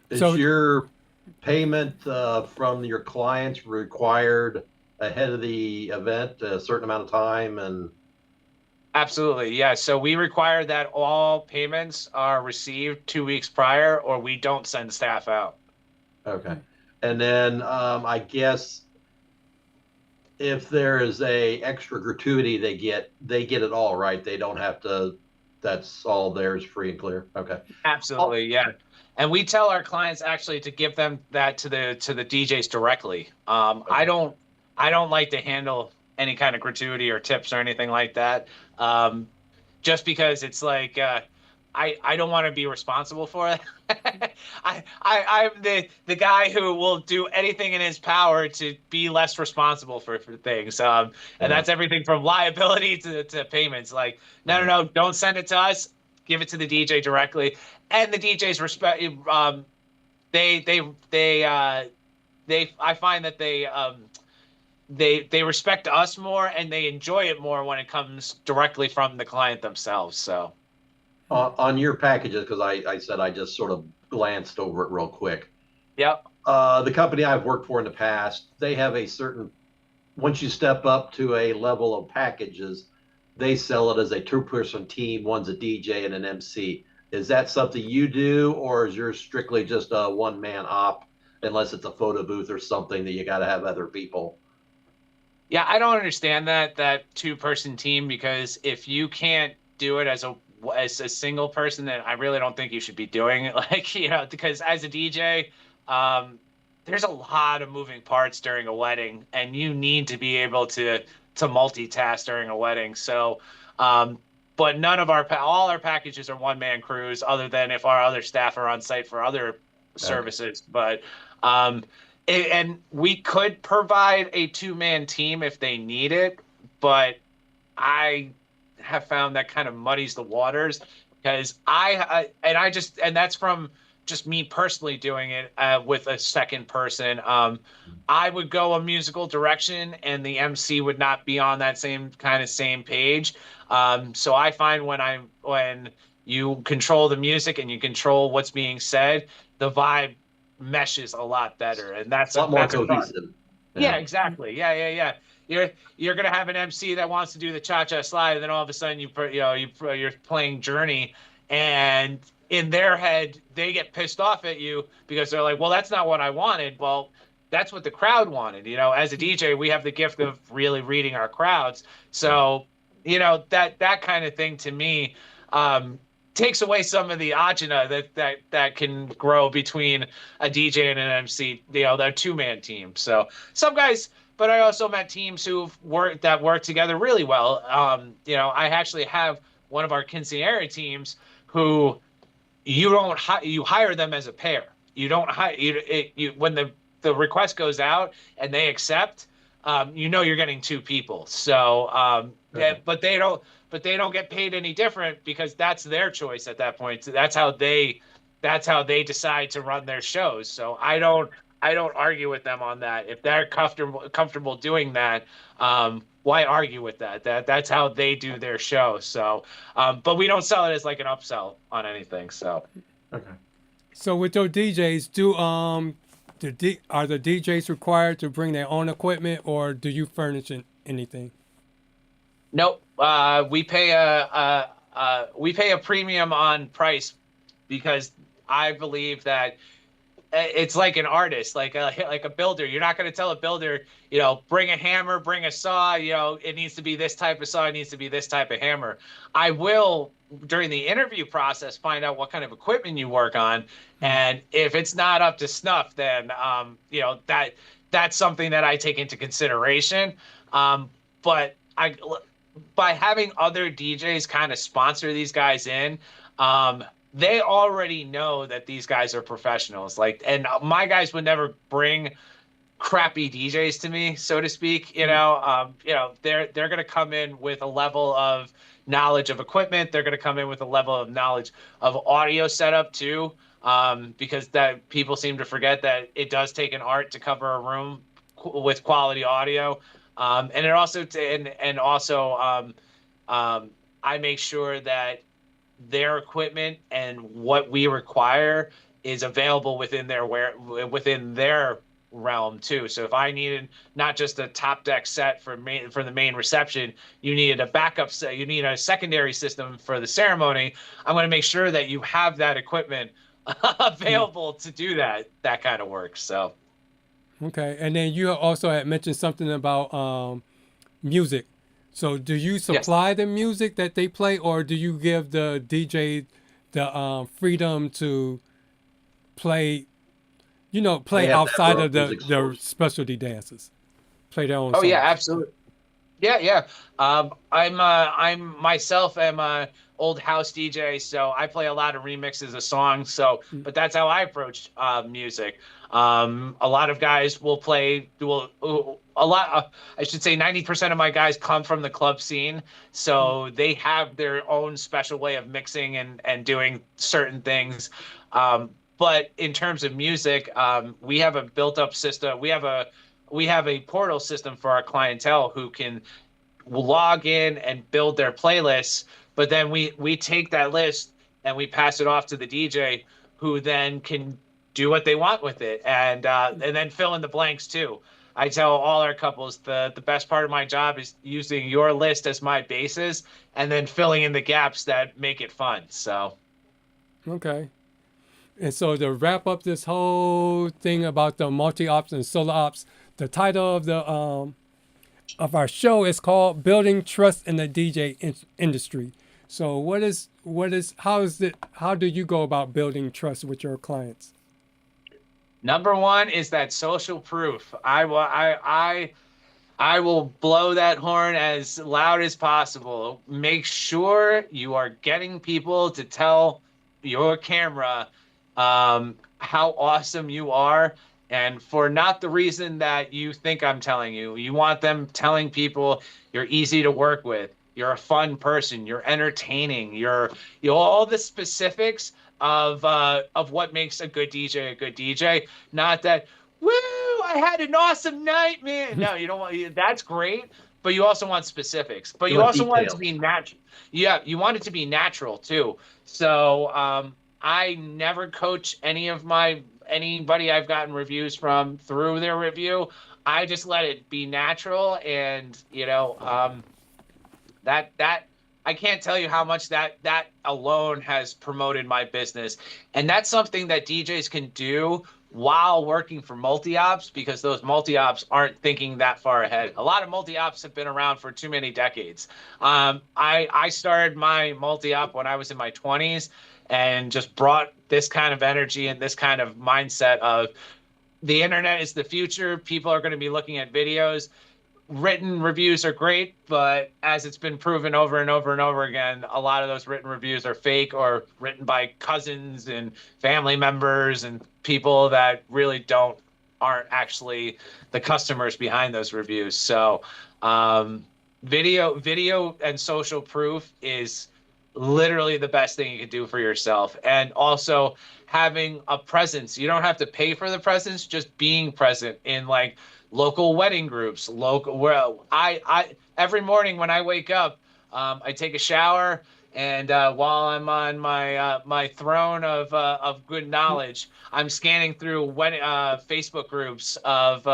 Is So- your payment from your clients required ahead of the event a certain amount of time? And absolutely, yeah. So we require that all payments are received 2 weeks prior, or we don't send staff out. okay, and then I guess if there is a extra gratuity they get it all, right? They don't have to. That's all theirs, free and clear. Okay. Absolutely, yeah. And we tell our clients actually to give them that to the DJs directly. I don't like to handle any kind of gratuity or tips or anything like that. Just because it's like I don't want to be responsible for it. I'm the guy who will do anything in his power to be less responsible for things. And that's everything from liability to payments. Like, no, don't send it to us. Give it to the DJ directly. And the DJs respect. I find that they respect us more, and they enjoy it more when it comes directly from the client themselves. So On your packages, because I said I just sort of glanced over it real quick. Yep. The company I've worked for in the past, they have a certain, once you step up to a level of packages, they sell it as a two-person team. One's a DJ and an MC. Is that something you do, or is yours strictly just a one-man op, unless it's a photo booth or something that you got to have other people? Yeah, I don't understand that two-person team, because if you can't do it as a single person, then I really don't think you should be doing it. Like, you know, because as a DJ, there's a lot of moving parts during a wedding, and you need to be able to multitask during a wedding. So, but none of all our packages are one-man crews, other than if our other staff are on site for other services. But and we could provide a two-man team if they need it, but I have found that kind of muddies the waters, because and that's from just me personally doing it with a second person. I would go a musical direction, and the MC would not be on that same page. So I find when you control the music and you control what's being said, the vibe meshes a lot better, and that's a lot more that's cohesive. Yeah, exactly. Yeah. You're gonna have an MC that wants to do the cha-cha slide, and then all of a sudden you're playing Journey, and in their head they get pissed off at you because they're like, well, that's not what I wanted. Well, that's what the crowd wanted. You know, as a DJ, we have the gift of really reading our crowds. So, you know, that kind of thing to me takes away some of the agita that can grow between a DJ and an MC. You know, they're two-man team. So some guys. But I also met teams that work together really well. You know, I actually have one of our quinceañera teams who you hire them as a pair. You don't hire when the request goes out and they accept. You know, you're getting two people. So, but they don't get paid any different, because that's their choice at that point. So that's how they decide to run their shows. So I don't argue with them on that. If they're comfortable doing that, why argue with that? That's how they do their show. So, but we don't sell it as like an upsell on anything. So, Okay. So with your DJs, are the DJs required to bring their own equipment, or do you furnish anything? nope. We pay a premium on price, because I believe that it's like an artist, like a builder. You're not going to tell a builder, bring a hammer, bring a saw, it needs to be this type of saw, it needs to be this type of hammer. I will, during the interview process, find out what kind of equipment you work on. And if it's not up to snuff, then, that's something that I take into consideration. But by having other DJs kind of sponsor these guys in, they already know that these guys are professionals. And my guys would never bring crappy DJs to me, so to speak. They're going to come in with a level of knowledge of equipment. They're going to come in with a level of knowledge of audio setup too, because that people seem to forget that it does take an art to cover a room with quality audio. And it also I make sure that their equipment and what we require is available within their realm too. So if I needed not just a top deck set for the main reception, you needed a backup set, you need a secondary system for the ceremony, I'm going to make sure that you have that equipment available to do that kind of work. So okay. And then you also had mentioned something about music. So do you supply the music that they play, or do you give the DJ the freedom to play outside of their specialty dances? Play their own songs? Yeah, absolutely. Yeah. I'm myself am a old house DJ, so I play a lot of remixes of songs. But that's how I approach music. A lot of guys will play. I should say 90% of my guys come from the club scene, so they have their own special way of mixing and doing certain things. But in terms of music, we have a built-up system. We have a portal system for our clientele who can log in and build their playlists. But then we take that list and we pass it off to the DJ, who then can do what they want with it, and then fill in the blanks too. I tell all our couples the best part of my job is using your list as my basis and then filling in the gaps that make it fun. So, okay. And so to wrap up this whole thing about the multi-ops and solo ops, the title of the of our show is called "Building Trust in the DJ Industry." So how do you go about building trust with your clients? Number one is that social proof. I will blow that horn as loud as possible. Make sure you are getting people to tell your camera how awesome you are, and for not the reason that you think I'm telling you. You want them telling people you're easy to work with, you're a fun person, you're entertaining, you're all the specifics of what makes a good DJ. Not that, woo, I had an awesome night, man. No, you don't want. That's great, but you also want specifics. But you also want it to be natural. Yeah, you want it to be natural too. So I never coach anybody I've gotten reviews from through their review. I just let it be natural, and that I can't tell you how much that alone has promoted my business. And that's something that DJs can do while working for multi-ops, because those multi-ops aren't thinking that far ahead. A lot of multi-ops have been around for too many decades. I started my multi-op when I was in my 20s and just brought this kind of energy and this kind of mindset of the internet is the future. People are going to be looking at videos. Written reviews are great, but as it's been proven over and over and over again, a lot of those written reviews are fake or written by cousins and family members and people that really aren't actually the customers behind those reviews. So video and social proof is literally the best thing you can do for yourself. And also having a presence. You don't have to pay for the presence, just being present in local wedding groups, I every morning when I wake up, I take a shower, and while I'm on my throne of good knowledge, I'm scanning through Facebook groups of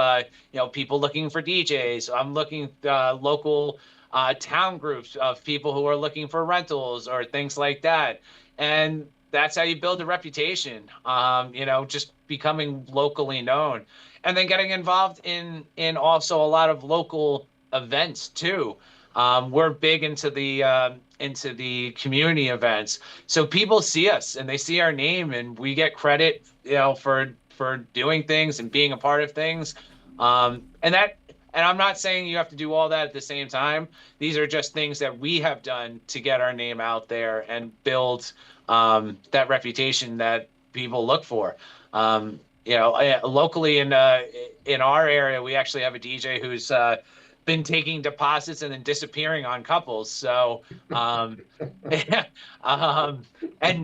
people looking for DJs. I'm looking local town groups of people who are looking for rentals or things like that, and that's how you build a reputation. Just becoming locally known, and then getting involved in also a lot of local events too. We're big into the community events, so people see us and they see our name, and we get credit, for doing things and being a part of things. And I'm not saying you have to do all that at the same time. These are just things that we have done to get our name out there and build that reputation that people look for. Locally in our area, we actually have a DJ who's been taking deposits and then disappearing on couples. So, and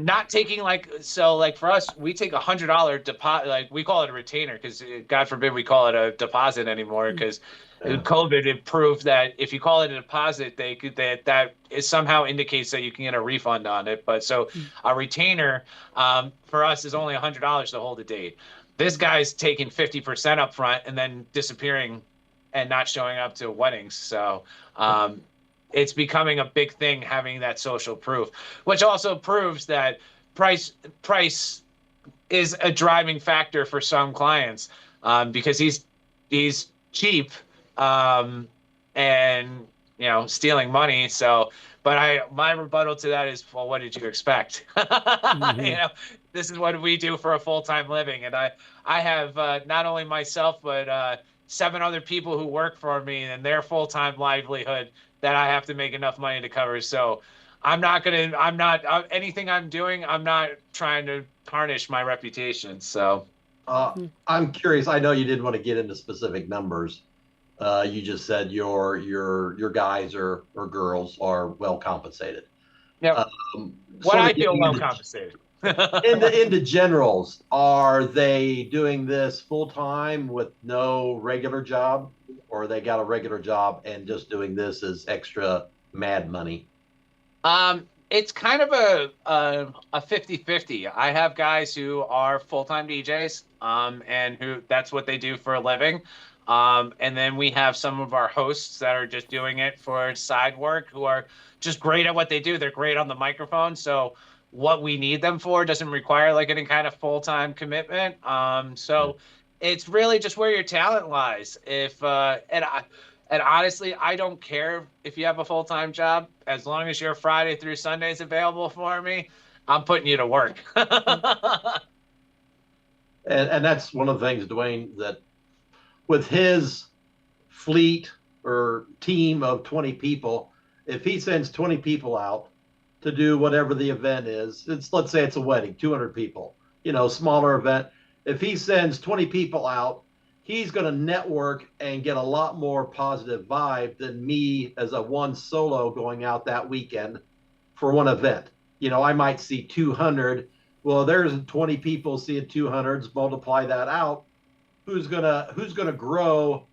not taking for us, we take $100 deposit, like we call it a retainer, because God forbid we call it a deposit anymore, because COVID, it proved that if you call it a deposit, that somehow indicates that you can get a refund on it. But so a retainer for us is only $100 to hold a date. This guy's taking 50% up front and then disappearing and not showing up to weddings. So it's becoming a big thing, having that social proof, which also proves that price is a driving factor for some clients, because he's cheap and stealing money. So, but my rebuttal to that is, well, what did you expect? This is what we do for a full-time living, and I have not only myself but 7 other people who work for me and their full-time livelihood that I have to make enough money to cover. So anything I'm doing, I'm not trying to tarnish my reputation. So I'm curious. I know you didn't want to get into specific numbers. You just said your guys or girls are well compensated. Yeah. What I feel well compensated. into generals, are they doing this full time with no regular job, or they got a regular job and just doing this as extra mad money? It's kind of a 50-50. I have guys who are full-time DJs, and who that's what they do for a living. And then we have some of our hosts that are just doing it for side work, who are just great at what they do. They're great on the microphone. So what we need them for doesn't require like any kind of full-time commitment. So it's really just where your talent lies. And honestly, I don't care if you have a full-time job, as long as your Friday through Sundays available for me, I'm putting you to work. And that's one of the things, Dwayne, that with his fleet or team of 20 people, if he sends 20 people out to do whatever the event is, let's say it's a wedding, 200 people, smaller event. If he sends 20 people out, he's going to network and get a lot more positive vibe than me as a one solo going out that weekend for one event. I might see 200. Well, there's 20 people seeing 200s, multiply that out. Who's gonna grow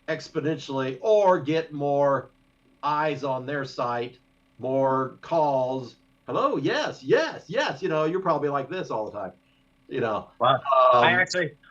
exponentially or get more eyes on their site, more calls? Hello, yes. You're probably like this all the time. Wow.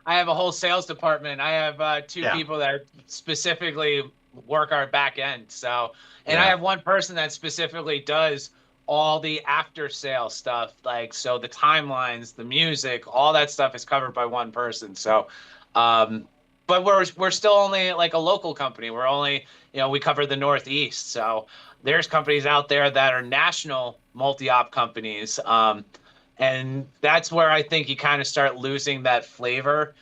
I have a whole sales department. I have 2 people that specifically work our back end. So, and I have one person that specifically does all the after sale stuff. So the timelines, the music, all that stuff is covered by one person. So, but we're still only like a local company. We're only, we cover the Northeast. So there's companies out there that are national multi-op companies. And that's where I think you kind of start losing that flavor,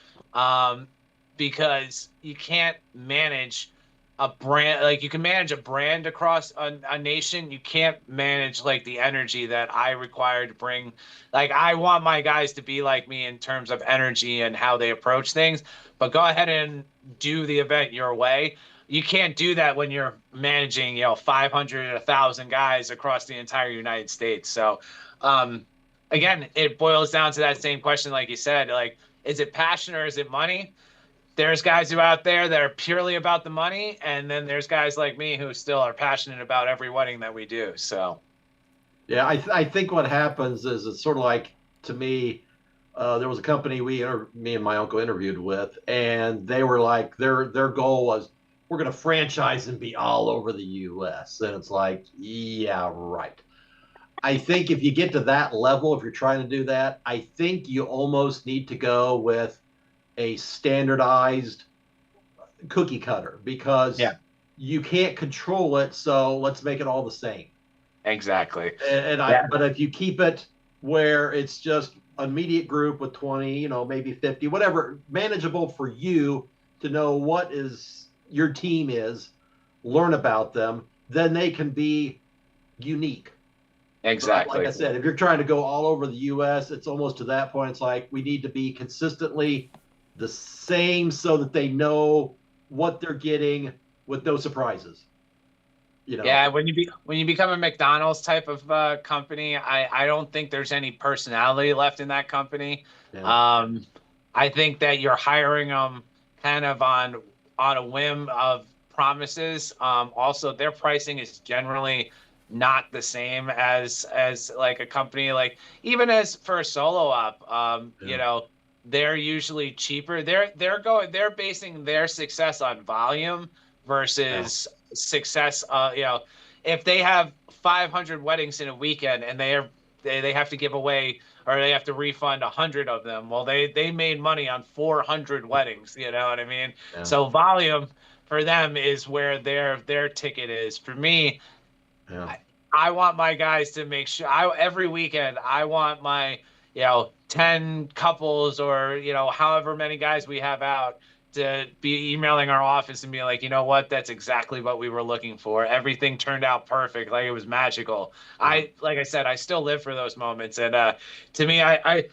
because you can't manage a brand. Like, you can manage a brand across a nation. You can't manage like the energy that I require to bring. Like, I want my guys to be like me in terms of energy and how they approach things, but go ahead and do the event your way. You can't do that when you're managing, 500, 1,000 guys across the entire United States. So, again, it boils down to that same question, like you said, like, is it passion or is it money? There's guys who are out there that are purely about the money, and then there's guys like me who still are passionate about every wedding that we do. So, yeah, I think what happens is it's sort of like, to me, there was a company me and my uncle interviewed with, and they were like, their goal was, we're going to franchise and be all over the U.S. And it's like, yeah, right. I think if you get to that level, if you're trying to do that, I think you almost need to go with a standardized cookie cutter because you can't control it. So let's make it all the same. Exactly. But if you keep it where it's just an immediate group with 20, maybe 50, whatever, manageable for you to know what is your team is, learn about them, then they can be unique. Exactly. But like I said, if you're trying to go all over the U.S., it's almost to that point. It's like we need to be consistently the same so that they know what they're getting with no surprises. Yeah, when you become a McDonald's type of company, I don't think there's any personality left in that company. Yeah. I think that you're hiring them kind of on a whim of promises. Also, their pricing is generally not the same as like a company, like even as for a solo op, they're usually cheaper. They're basing their success on volume versus success. If they have 500 weddings in a weekend and they have to give away or they have to refund 100 of them, well, they made money on 400 weddings. You know what I mean? Yeah. So volume for them is where their ticket is. For me, I want my guys to make sure every weekend I want my 10 couples or however many guys we have out to be emailing our office and be like, you know what, that's exactly what we were looking for. Everything turned out perfect, like it was magical. Like I said, I still live for those moments, and to me, I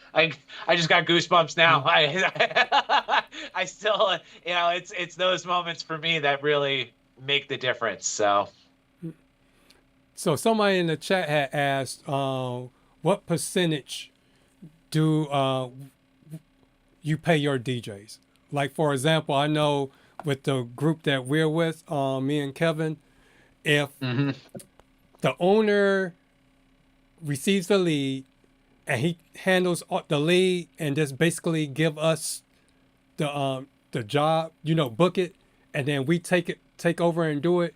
just got goosebumps now. I still, it's those moments for me that really make the difference. So somebody in the chat had asked, what percentage do you pay your DJs? Like, for example, I know with the group that we're with, me and Kevin, if the owner receives the lead and he handles the lead and just basically give us the job, book it, and then we take over and do it,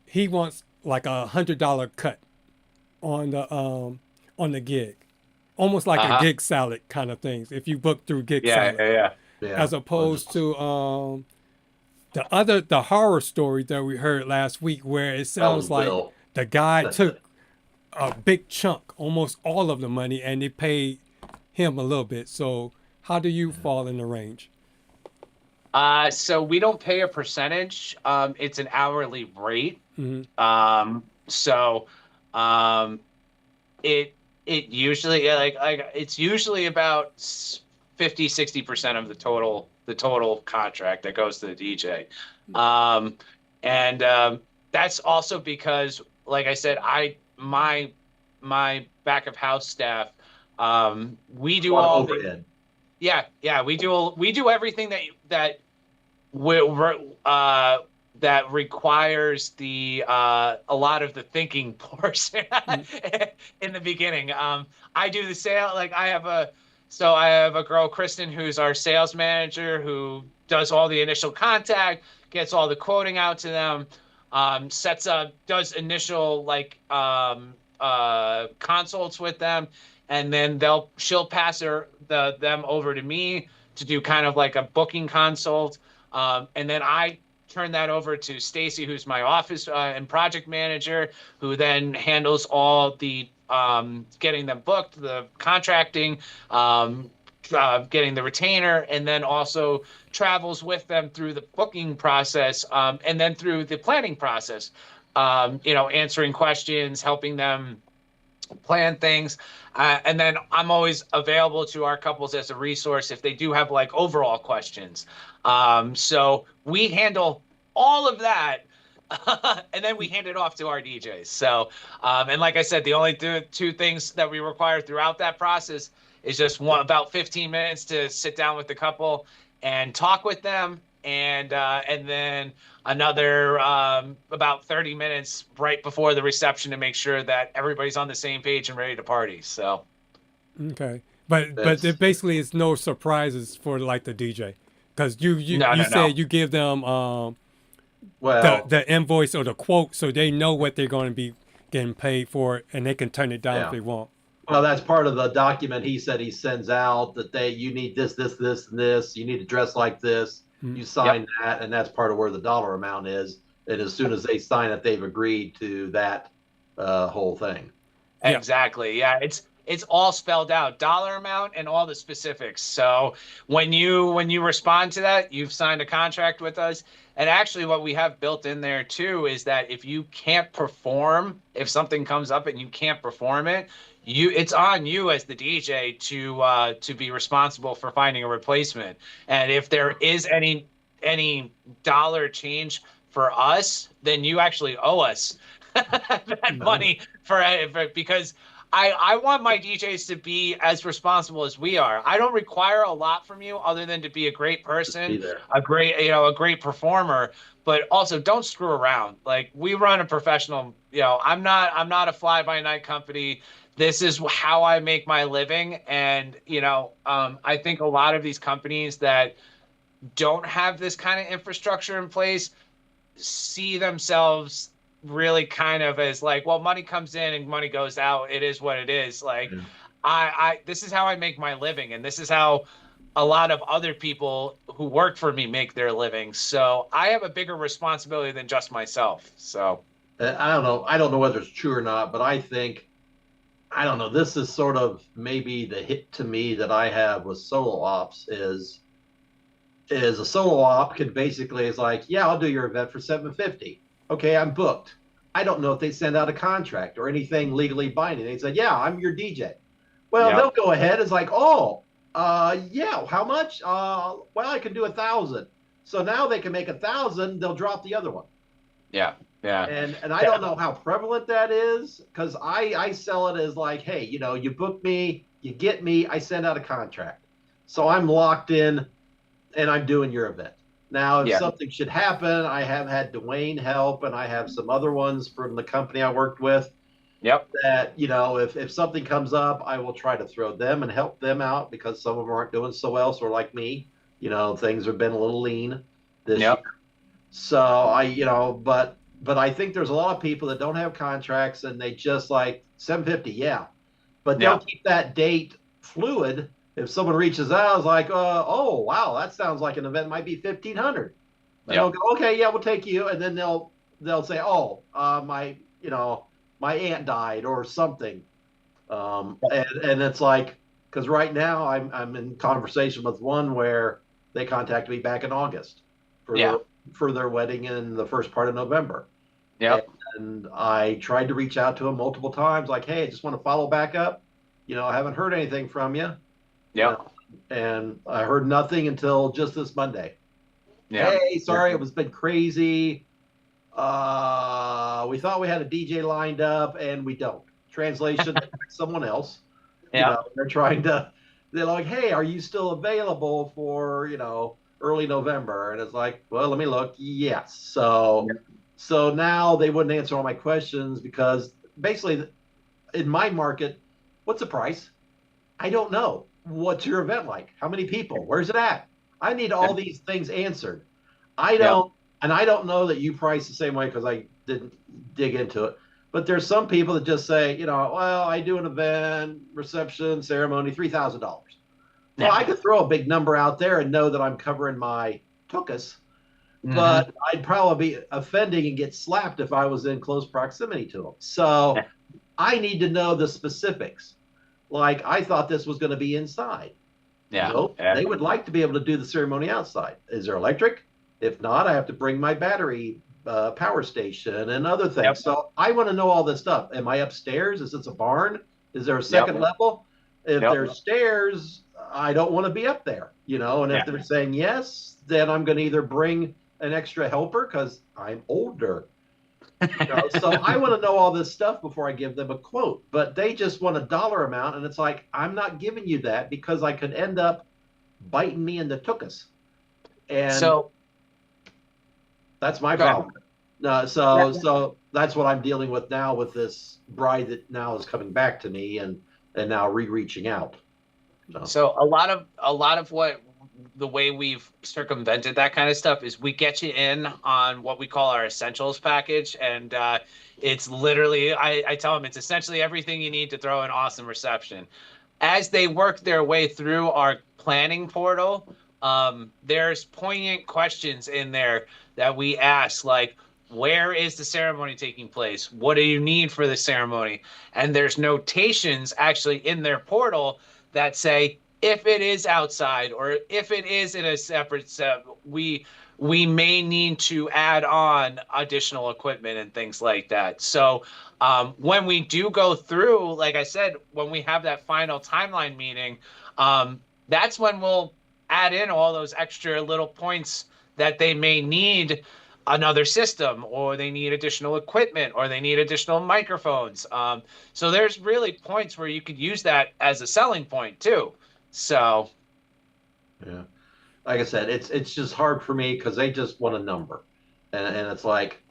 he wants like $100 cut on the gig, almost like a gig salad kind of things. If you book through gig salad, as opposed to the horror story that we heard last week, where it sounds like the guy took a big chunk, almost all of the money, and they paid him a little bit. So how do you fall in the range? So we don't pay a percentage. It's an hourly rate. It usually it's usually about 50-60% of the total contract that goes to the DJ. That's also because, like I said, my back of house staff, we do all overhead. We do everything that requires a lot of the thinking portion in the beginning. I do the sale. Like I have a girl, Kristen, who's our sales manager, who does all the initial contact, gets all the quoting out to them, sets up, does initial consults with them, and then she'll pass them over to me to do kind of like a booking consult, and then I turn that over to Stacy, who's my office and project manager, who then handles all the getting them booked, the contracting, getting the retainer, and then also travels with them through the booking process, and then through the planning process, answering questions, helping them plan things. And then I'm always available to our couples as a resource if they do have like overall questions. So we handle all of that, and then we hand it off to our DJs. So, and like I said, the only two things that we require throughout that process is just about 15 minutes to sit down with the couple and talk with them, and then another about 30 minutes right before the reception to make sure that everybody's on the same page and ready to party. So, okay, but there basically is no surprises for like the DJ, because you said you give them the invoice or the quote, so they know what they're going to be getting paid for it, and they can turn it down if they want. Well, that's part of the document he said he sends out, that you need this, this, this, and this. You need to dress like this. You sign that, and that's part of where the dollar amount is. And as soon as they sign it, they've agreed to that whole thing. Exactly. Yeah, it's all spelled out, dollar amount and all the specifics. So when you respond to that, you've signed a contract with us. And actually what we have built in there too is that if you can't perform, if something comes up and you can't perform it, it's on you as the DJ to be responsible for finding a replacement. And if there is any dollar change for us, then you actually owe us that money for because I want my DJs to be as responsible as we are. I don't require a lot from you other than to be a great person, a great performer, but also don't screw around. Like, we run a professional, I'm not a fly by night company. This is how I make my living. And, I think a lot of these companies that don't have this kind of infrastructure in place see themselves really kind of as like, well, money comes in and money goes out. It is what it is. Like, this is how I make my living. And this is how a lot of other people who work for me make their living. So I have a bigger responsibility than just myself. So I don't know whether it's true or not, but I think, I don't know, this is sort of maybe the hit to me that I have with solo ops is a solo op can basically is like, yeah, I'll do your event for $750. Okay, I'm booked. I don't know if they send out a contract or anything legally binding. They said, yeah, I'm your DJ. Well, they'll go ahead. It's like, yeah, how much? Well, I can do 1,000. So now they can make 1,000. They'll drop the other one. Yeah. And I don't know how prevalent that is, because I sell it as like, hey, you book me, you get me, I send out a contract. So I'm locked in and I'm doing your event. Now, if something should happen, I have had Dwayne help, and I have some other ones from the company I worked with. That, if something comes up, I will try to throw them and help them out, because some of them aren't doing so well. So like me, things have been a little lean this year. So but I think there's a lot of people that don't have contracts and they just like $750. But they'll keep that date fluid. If someone reaches out, it's like, oh, wow, that sounds like an event might be $1,500. And they'll go, okay, yeah, we'll take you. And then they'll say, oh, my aunt died or something. And it's like, because right now I'm in conversation with one where they contacted me back in August for their wedding in the first part of November. And I tried to reach out to them multiple times, like, hey, I just want to follow back up. I haven't heard anything from you. And I heard nothing until just this Monday. Hey, sorry, it's been crazy. We thought we had a DJ lined up, and we don't. Translation, someone else. They're like, hey, are you still available for, early November? And it's like, well, let me look. Yes. So now they wouldn't answer all my questions, because basically in my market, what's the price? I don't know. What's your event like? How many people? Where's it at? I need all these things answered. I don't know that you price the same way, because I didn't dig into it. But there's some people that just say, well, I do an event, reception, ceremony, $3,000. Well, I could throw a big number out there and know that I'm covering my tuchus, but I'd probably be offending and get slapped if I was in close proximity to them. So I need to know the specifics. Like, I thought this was going to be inside. They would like to be able to do the ceremony outside. Is there electric? If not, I have to bring my battery power station and other things. So I want to know all this stuff. Am I upstairs? Is this a barn? Is there a second level? If there's stairs, I don't want to be up there, and if they're saying yes, then I'm going to either bring an extra helper, because I'm older. So I want to know all this stuff before I give them a quote, but they just want a dollar amount. And it's like, I'm not giving you that, because I could end up biting me in the tuchus. And so that's my problem. So that's what I'm dealing with now with this bride that now is coming back to me and now reaching out. So a lot of what the way we've circumvented that kind of stuff is we get you in on what we call our essentials package. And it's literally, I tell them it's essentially everything you need to throw an awesome reception. As they work their way through our planning portal, there's poignant questions in there that we ask, like, where is the ceremony taking place? What do you need for the ceremony? And there's notations actually in their portal that say, if it is outside or if it is in a separate set, we may need to add on additional equipment and things like that. So when we do go through, like I said, when we have that final timeline meeting, that's when we'll add in all those extra little points that they may need another system, or they need additional equipment, or they need additional microphones. So there's really points where you could use that as a selling point too. So, yeah, like I said, it's just hard for me because they just want a number, and it's like,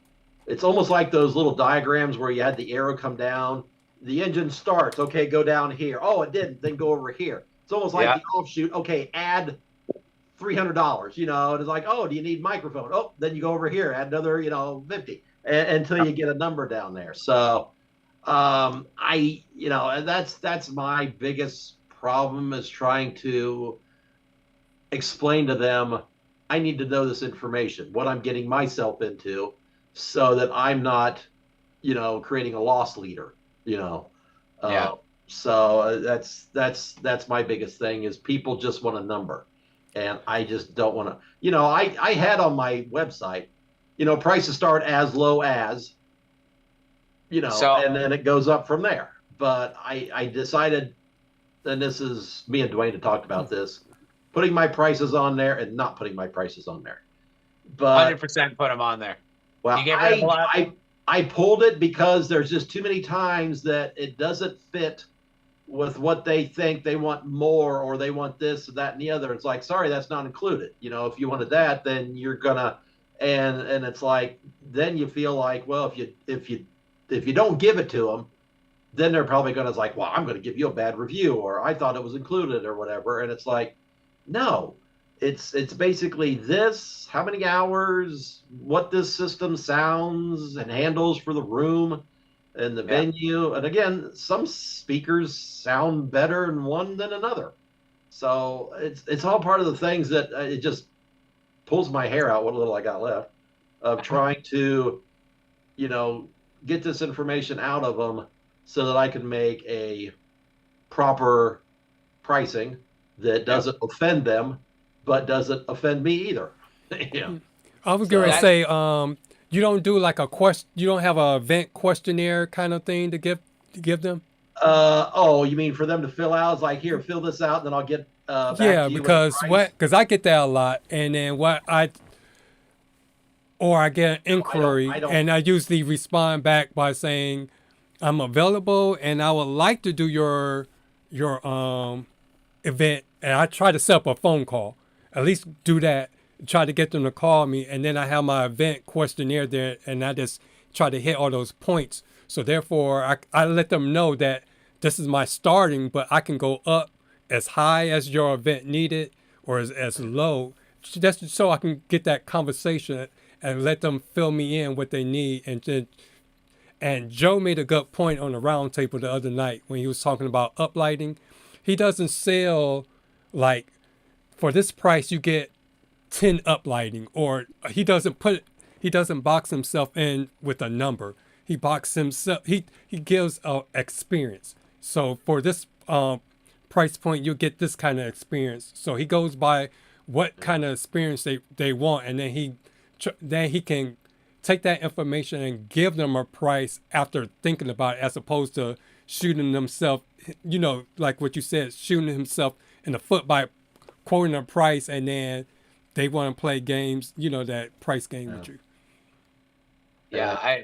it's almost like those little diagrams where you had the arrow come down, the engine starts, okay, go down here. Oh, it didn't, then go over here. It's almost like the offshoot. Okay, add $300. You know, it's like, oh, do you need microphone? Oh, then you go over here, add another, 50, until you get a number down there. So, and that's my biggest problem, is trying to explain to them, I need to know this information, what I'm getting myself into, so that I'm not, creating a loss leader, So that's my biggest thing, is people just want a number, and I just don't want to, I had on my website, prices start as low as, and then it goes up from there. But I decided, and this is, me and Dwayne had talked about this, putting my prices on there and not putting my prices on there. But 100% put them on there. Well, you get rid of a lot. I pulled it because there's just too many times that it doesn't fit with what they think. They want more, or they want this, that, and the other. It's like, sorry, that's not included. If you wanted that, then you're gonna, and it's like, then you feel like, well, if you don't give it to them, then they're probably gonna like, well, I'm gonna give you a bad review, or I thought it was included, or whatever. And it's like, no, it's basically this, how many hours, what this system sounds and handles for the room and the venue. And again, some speakers sound better in one than another. So it's all part of the things that it just pulls my hair out, what little I got left, of trying to, get this information out of them so that I can make a proper pricing that doesn't offend them, but doesn't offend me either. I was going to say, you don't do like you don't have a event questionnaire kind of thing to give them? You mean for them to fill out? It's like, here, fill this out, and then I'll get back to you because I get that a lot, and then I get an inquiry, and I usually respond back by saying, I'm available, and I would like to do your event, and I try to set up a phone call, at least do that, try to get them to call me, and then I have my event questionnaire there, and I just try to hit all those points. So therefore, I let them know that this is my starting, but I can go up as high as your event needed, or as low, just so I can get that conversation and let them fill me in what they need. And Joe made a good point on the round table the other night when he was talking about uplighting. He doesn't sell like, for this price you get 10 uplighting, or he doesn't box himself in with a number. He boxes himself. He gives a experience. So for this price point, you'll get this kind of experience. So he goes by what kind of experience they want, and then he can take that information and give them a price after thinking about it, as opposed to shooting themselves, like what you said, shooting himself in the foot by quoting a price, and then they want to play games, that price game with you. Yeah,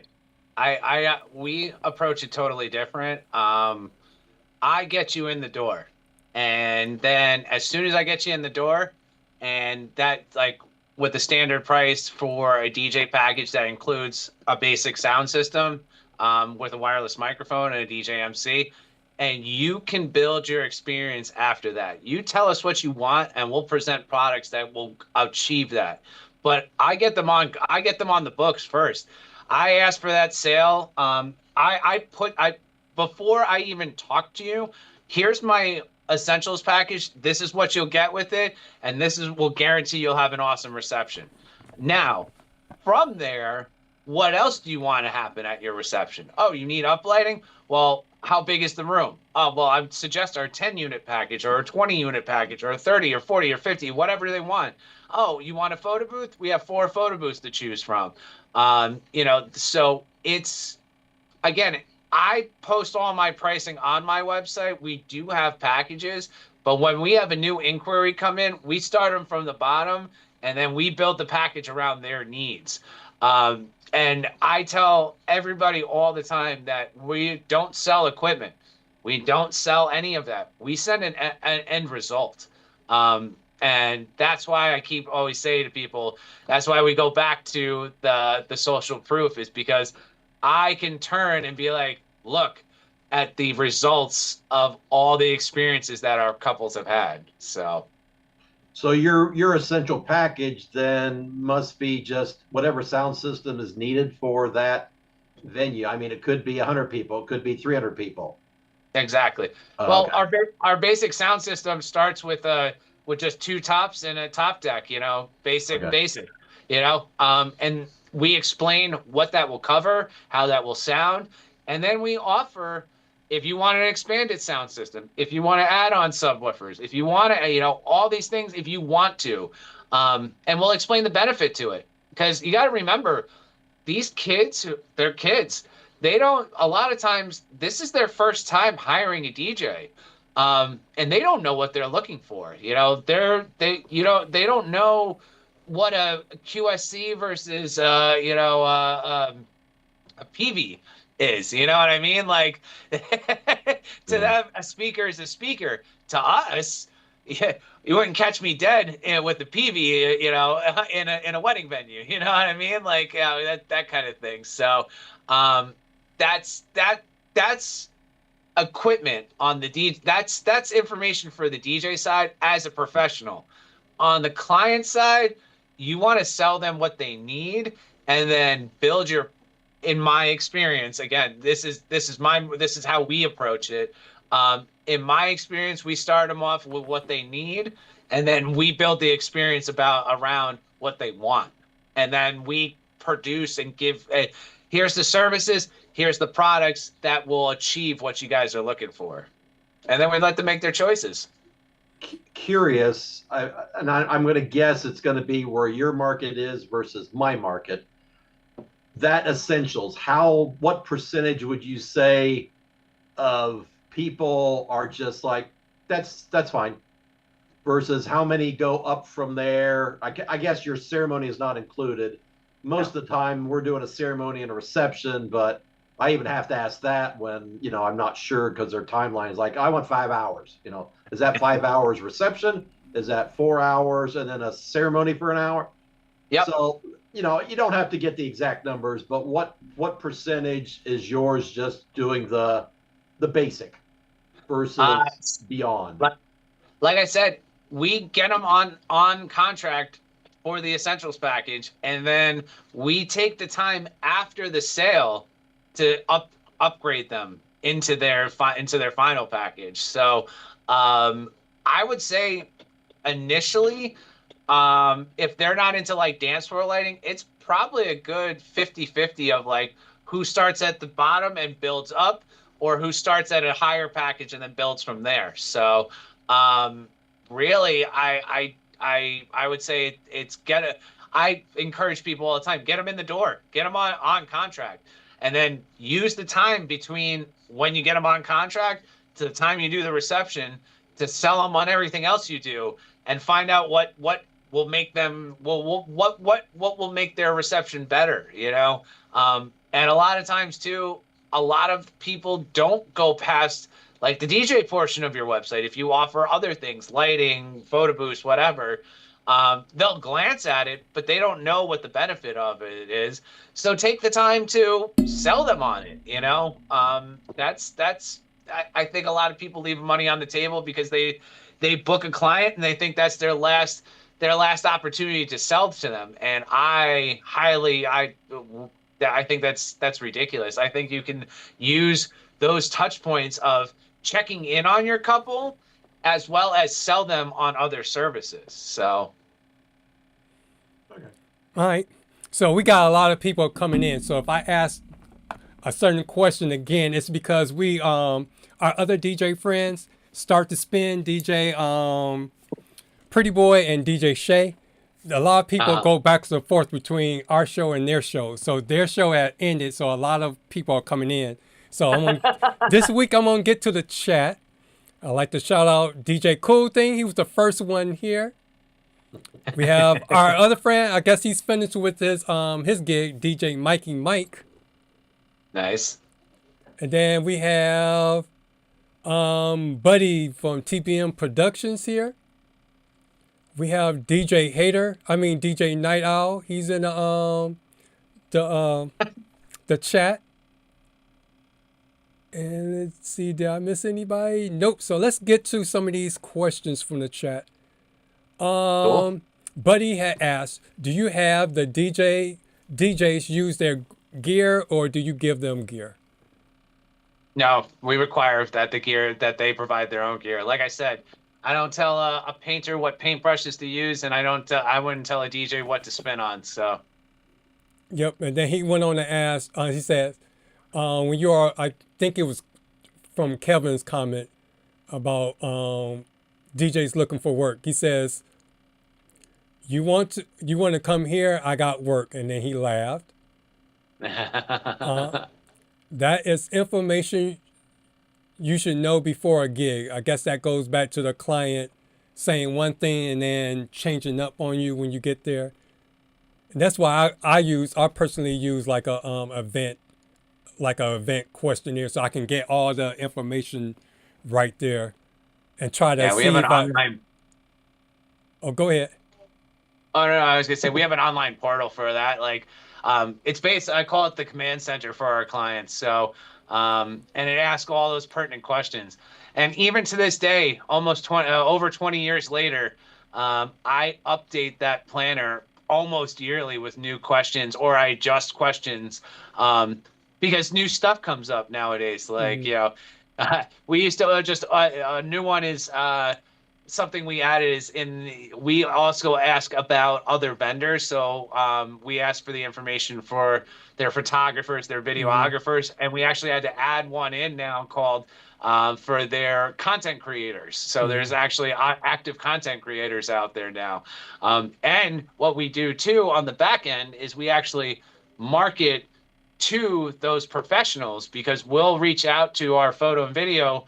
we approach it totally different. I get you in the door, and then as soon as I get you in the door, and that, like, with the standard price for a DJ package that includes a basic sound system with a wireless microphone and a DJ MC, and you can build your experience after that. You tell us what you want, and we'll present products that will achieve that. But I get them on the books first. I ask for that sale. Before I even talk to you, here's my essentials package. This is what you'll get with it, and will guarantee you'll have an awesome reception. Now, from there, what else do you want to happen at your reception? Oh, you need uplighting? Well, how big is the room? Oh, well, I would suggest our 10-unit package or a 20-unit package or a 30 or 40 or 50, whatever they want. Oh, you want a photo booth? We have 4 photo booths to choose from. So it's, again, I post all my pricing on my website. We do have packages, but when we have a new inquiry come in, we start them from the bottom, and then we build the package around their needs. And I tell everybody all the time that we don't sell equipment. We don't sell any of that. We send an end result. And that's why I keep always saying to people, that's why we go back to the social proof, is because I can turn and be like, look at the results of all the experiences that our couples have had. So your essential package then must be just whatever sound system is needed for that venue. I mean, it could be 100 people, it could be 300 people. Exactly. Well, okay. Our basic sound system starts with just 2 tops and a top deck. Basic. And we explain what that will cover, how that will sound, and then we offer, if you want an expanded sound system, if you want to add on subwoofers, if you want to, all these things, if you want to, and we'll explain the benefit to it. Because you got to remember, these kids, they're kids. They don't, a lot of times, this is their first time hiring a DJ. And they don't know what they're looking for. They don't know what a QSC versus, a PV is, you know what I mean? Like, to them, a speaker is a speaker. To us, you wouldn't catch me dead with the PV, in a wedding venue. You know what I mean? Like, that kind of thing. So, that's equipment on the DJ. That's information for the DJ side as a professional. On the client side, you want to sell them what they need, and then build your. In my experience, again, this is how we approach it. In my experience, we start them off with what they need, and then we build the experience around what they want, and then we produce and give. Here's the services. Here's the products that will achieve what you guys are looking for, and then we let them make their choices. Curious, I'm going to guess it's going to be where your market is versus my market. That essentials, what percentage would you say of people are just like, that's fine, versus how many go up from there? I guess your ceremony is not included. Most of the time we're doing a ceremony and a reception, but I even have to ask that when, I'm not sure, because their timeline is like, I want 5 hours. Is that 5 hours reception? Is that 4 hours and then a ceremony for an hour? Yep. So, you don't have to get the exact numbers, but what percentage is yours just doing the basic versus beyond? Like I said, we get them on contract for the essentials package, and then we take the time after the sale to upgrade them into their final package. So I would say initially, if they're not into like dance floor lighting, it's probably a good 50-50 of like who starts at the bottom and builds up, or who starts at a higher package and then builds from there. So really, I would say I encourage people all the time, get them in the door, get them on contract, and then use the time between when you get them on contract to the time you do the reception to sell them on everything else you do, and find out what will make them what will make their reception better, and a lot of times too, a lot of people don't go past like the DJ portion of your website. If you offer other things, lighting, photo booths, whatever, they'll glance at it, but they don't know what the benefit of it is. So take the time to sell them on it. That's I think a lot of people leave money on the table because they book a client and they think that's their last opportunity to sell to them. And I think that's ridiculous. I think you can use those touch points of checking in on your couple as well as sell them on other services. So. All right. So we got a lot of people coming in. So if I ask a certain question again, it's because we, our other DJ friends, Start to Spin, DJ Pretty Boy, and DJ Shay. A lot of people go back and forth between our show and their show. So their show had ended, so a lot of people are coming in. So this week I'm going to get to the chat. I'd like to shout out DJ Cool Thing. He was the first one here. We have our other friend. I guess he's finished with his gig, DJ Mikey Mike. Nice. And then we have Buddy from TPM Productions here. We have DJ Night Owl. He's in the chat. And let's see, did I miss anybody? Nope. So let's get to some of these questions from the chat. Cool. Buddy had asked, do you have the DJs use their gear or do you give them gear? No, we require that they provide their own gear. Like I said, I don't tell a painter what paintbrushes to use, and I wouldn't tell a DJ what to spin on. So. Yep, and then he went on to ask. He said, when you are, I think it was from Kevin's comment about DJs looking for work. He says, you want to come here? I got work, and then he laughed. That is information you should know before a gig. I guess that goes back to the client saying one thing and then changing up on you when you get there. And that's why I personally use like a event questionnaire, so I can get all the information right there and try to see. We have an online. Oh, go ahead. Oh no, I was gonna say we have an online portal for that. Like, it's based. I call it the command center for our clients. So, and it asks all those pertinent questions. And even to this day, almost over 20 years later, I update that planner almost yearly with new questions, or I adjust questions because new stuff comes up nowadays. Like, we used to just a new one is something we added is we also ask about other vendors. So we ask for the information for their photographers, their videographers, and we actually had to add one in now called for their content creators. So there's actually active content creators out there now. And what we do too on the back end is we actually market to those professionals, because we'll reach out to our photo and video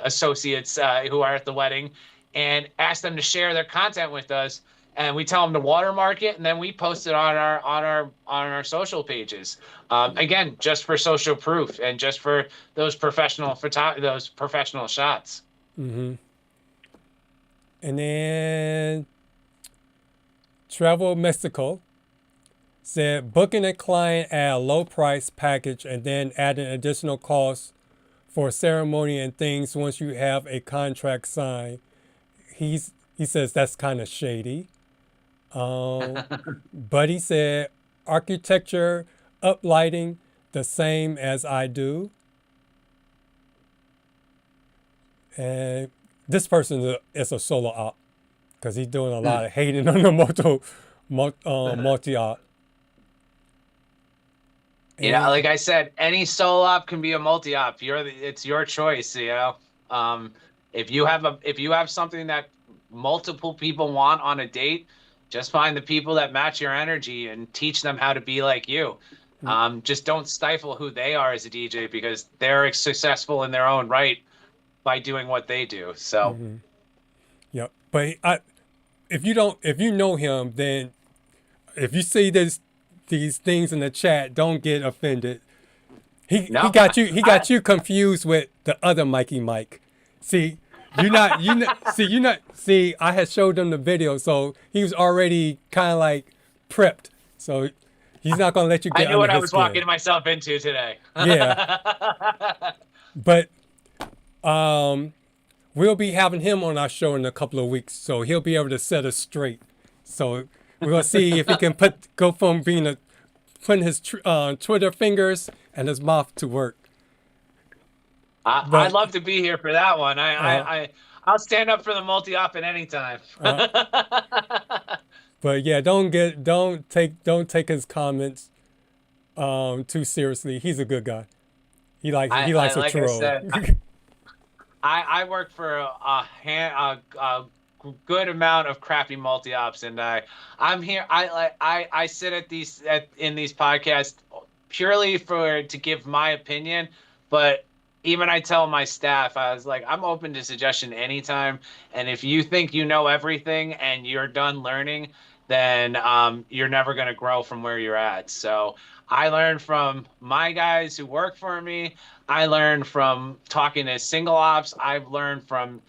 associates who are at the wedding and ask them to share their content with us, and we tell them to watermark it, and then we post it on our social pages. Again, just for social proof and just for those professional shots. And then Travel Mexico said, booking a client at a low price package and then adding additional costs for ceremony and things once you have a contract signed. He says that's kind of shady. Buddy said, architecture, uplighting, the same as I do. And this person is a solo op because he's doing a lot of hating on the multi-op. Yeah, like I said, any solo op can be a multi-op. It's your choice, you know. If you have something that multiple people want on a date, just find the people that match your energy and teach them how to be like you. Just don't stifle who they are as a DJ, because they're successful in their own right by doing what they do. So, Yep. But if you know him, then if you see these things in the chat, don't get offended. He got you confused with the other Mikey Mike. See, I had showed him the video, so he was already kind of like prepped. So He's not gonna let you get I knew what under I his was skin. walking myself into today. Yeah. But we'll be having him on our show in a couple of weeks, so he'll be able to set us straight. So we're gonna see if he can go from being putting his Twitter fingers and his mouth to work. I'd love to be here for that one. I'll stand up for the multi-op at any time. But yeah, don't take his comments too seriously. He's a good guy. He likes a troll. I work for a good amount of crappy multi-ops, and I'm here. I sit in these podcasts purely to give my opinion, but even I tell my staff, I was like, I'm open to suggestion anytime, and if you think you know everything and you're done learning, then you're never going to grow from where you're at. So I learned from my guys who work for me. I learned from talking to single ops. I've learned from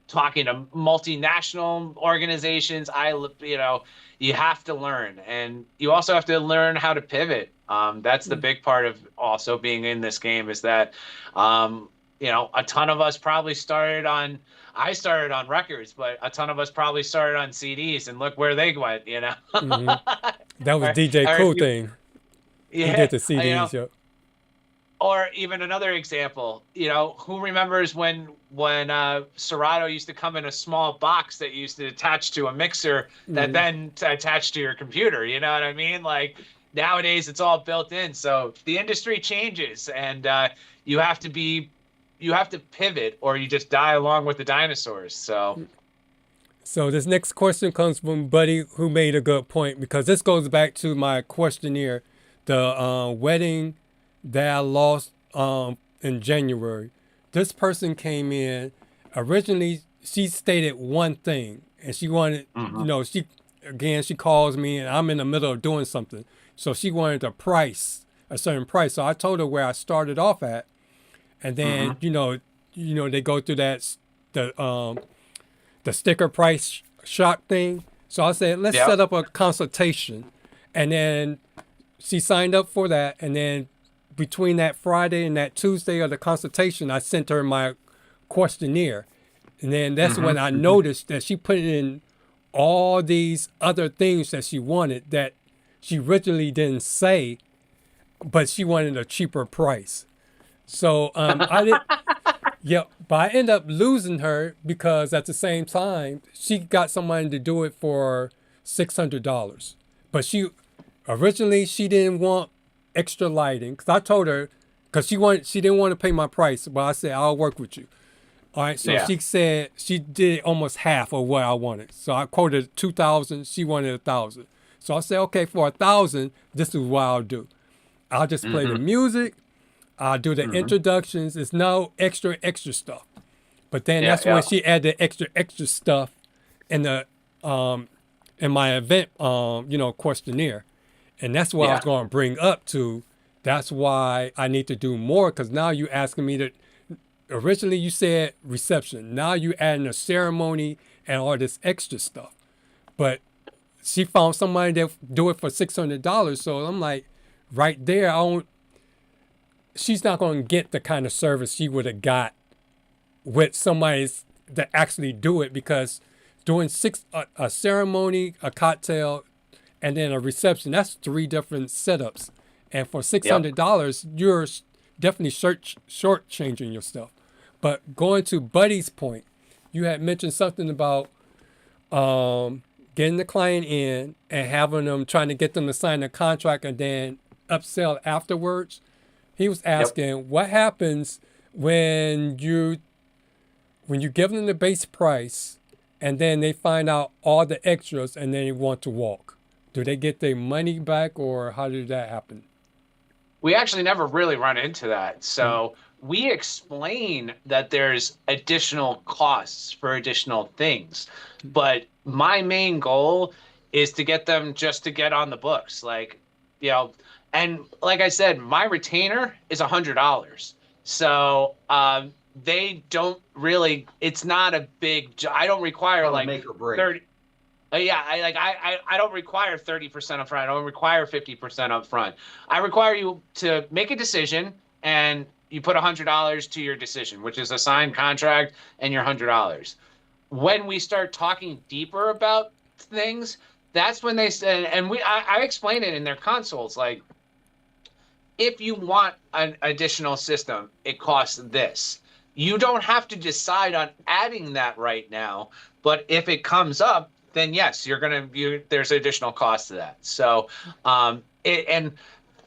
talking to multinational organizations. You have to learn, and you also have to learn how to pivot. That's the big part of also being in this game, is that, a ton of us probably I started on records, but a ton of us probably started on CDs, and look where they went, Mm-hmm. That was DJ Cool thing. Yeah. He did the CDs, yep. Or even another example, who remembers when Serato used to come in a small box that used to attach to a mixer that then attached to your computer? You know what I mean? Like, nowadays it's all built in. So the industry changes, and you have to pivot, or you just die along with the dinosaurs. So this next question comes from Buddy, who made a good point, because this goes back to my questionnaire, the wedding that I lost in January. This person came in. Originally, she stated one thing, and she wanted, she calls me, and I'm in the middle of doing something. So she wanted a certain price. So I told her where I started off at, and then they go through the sticker price shock thing. So I said, let's set up a consultation, and then she signed up for that, and then between that Friday and that Tuesday of the consultation, I sent her my questionnaire. And then that's when I noticed that she put in all these other things that she wanted that she originally didn't say, but she wanted a cheaper price. So but I ended up losing her, because at the same time, she got somebody to do it for $600. But originally she didn't want extra lighting, because I told her, because she didn't want to pay my price, but I said, I'll work with you. All right, so she said she did almost half of what I wanted. So I quoted 2,000, she wanted 1,000. So I said, okay, for 1,000, this is what I'll do. I'll just play the music, I'll do the introductions. It's no extra stuff. But then that's when she added the extra stuff in the in my event questionnaire. And that's what I was going to bring up to. That's why I need to do more, because now you asking me to. Originally you said reception. Now you adding a ceremony and all this extra stuff. But she found somebody that do it for $600. So I'm like, right there, she's not going to get the kind of service she would have got with somebody that actually do it, because doing a ceremony, a cocktail, and then a reception, that's 3 different setups. And for $600, you're definitely shortchanging yourself. But going to Buddy's point, you had mentioned something about getting the client in and having them, trying to get them to sign a contract and then upsell afterwards. He was asking, what happens when you give them the base price and then they find out all the extras and then they want to walk? Do they get their money back, or how did that happen? We actually never really run into that. So we explain that there's additional costs for additional things. But my main goal is to get them just to get on the books. And like I said, my retainer is $100. So they don't really, it's not a big, I don't require like make or break. 30. Yeah, I don't require 30% upfront. I don't require 50% upfront. I require you to make a decision, and you put $100 to your decision, which is a signed contract and your $100. When we start talking deeper about things, that's when they said, and I explain it in their consoles, like, if you want an additional system, it costs this. You don't have to decide on adding that right now, but if it comes up, then yes, there's additional cost to that. So, and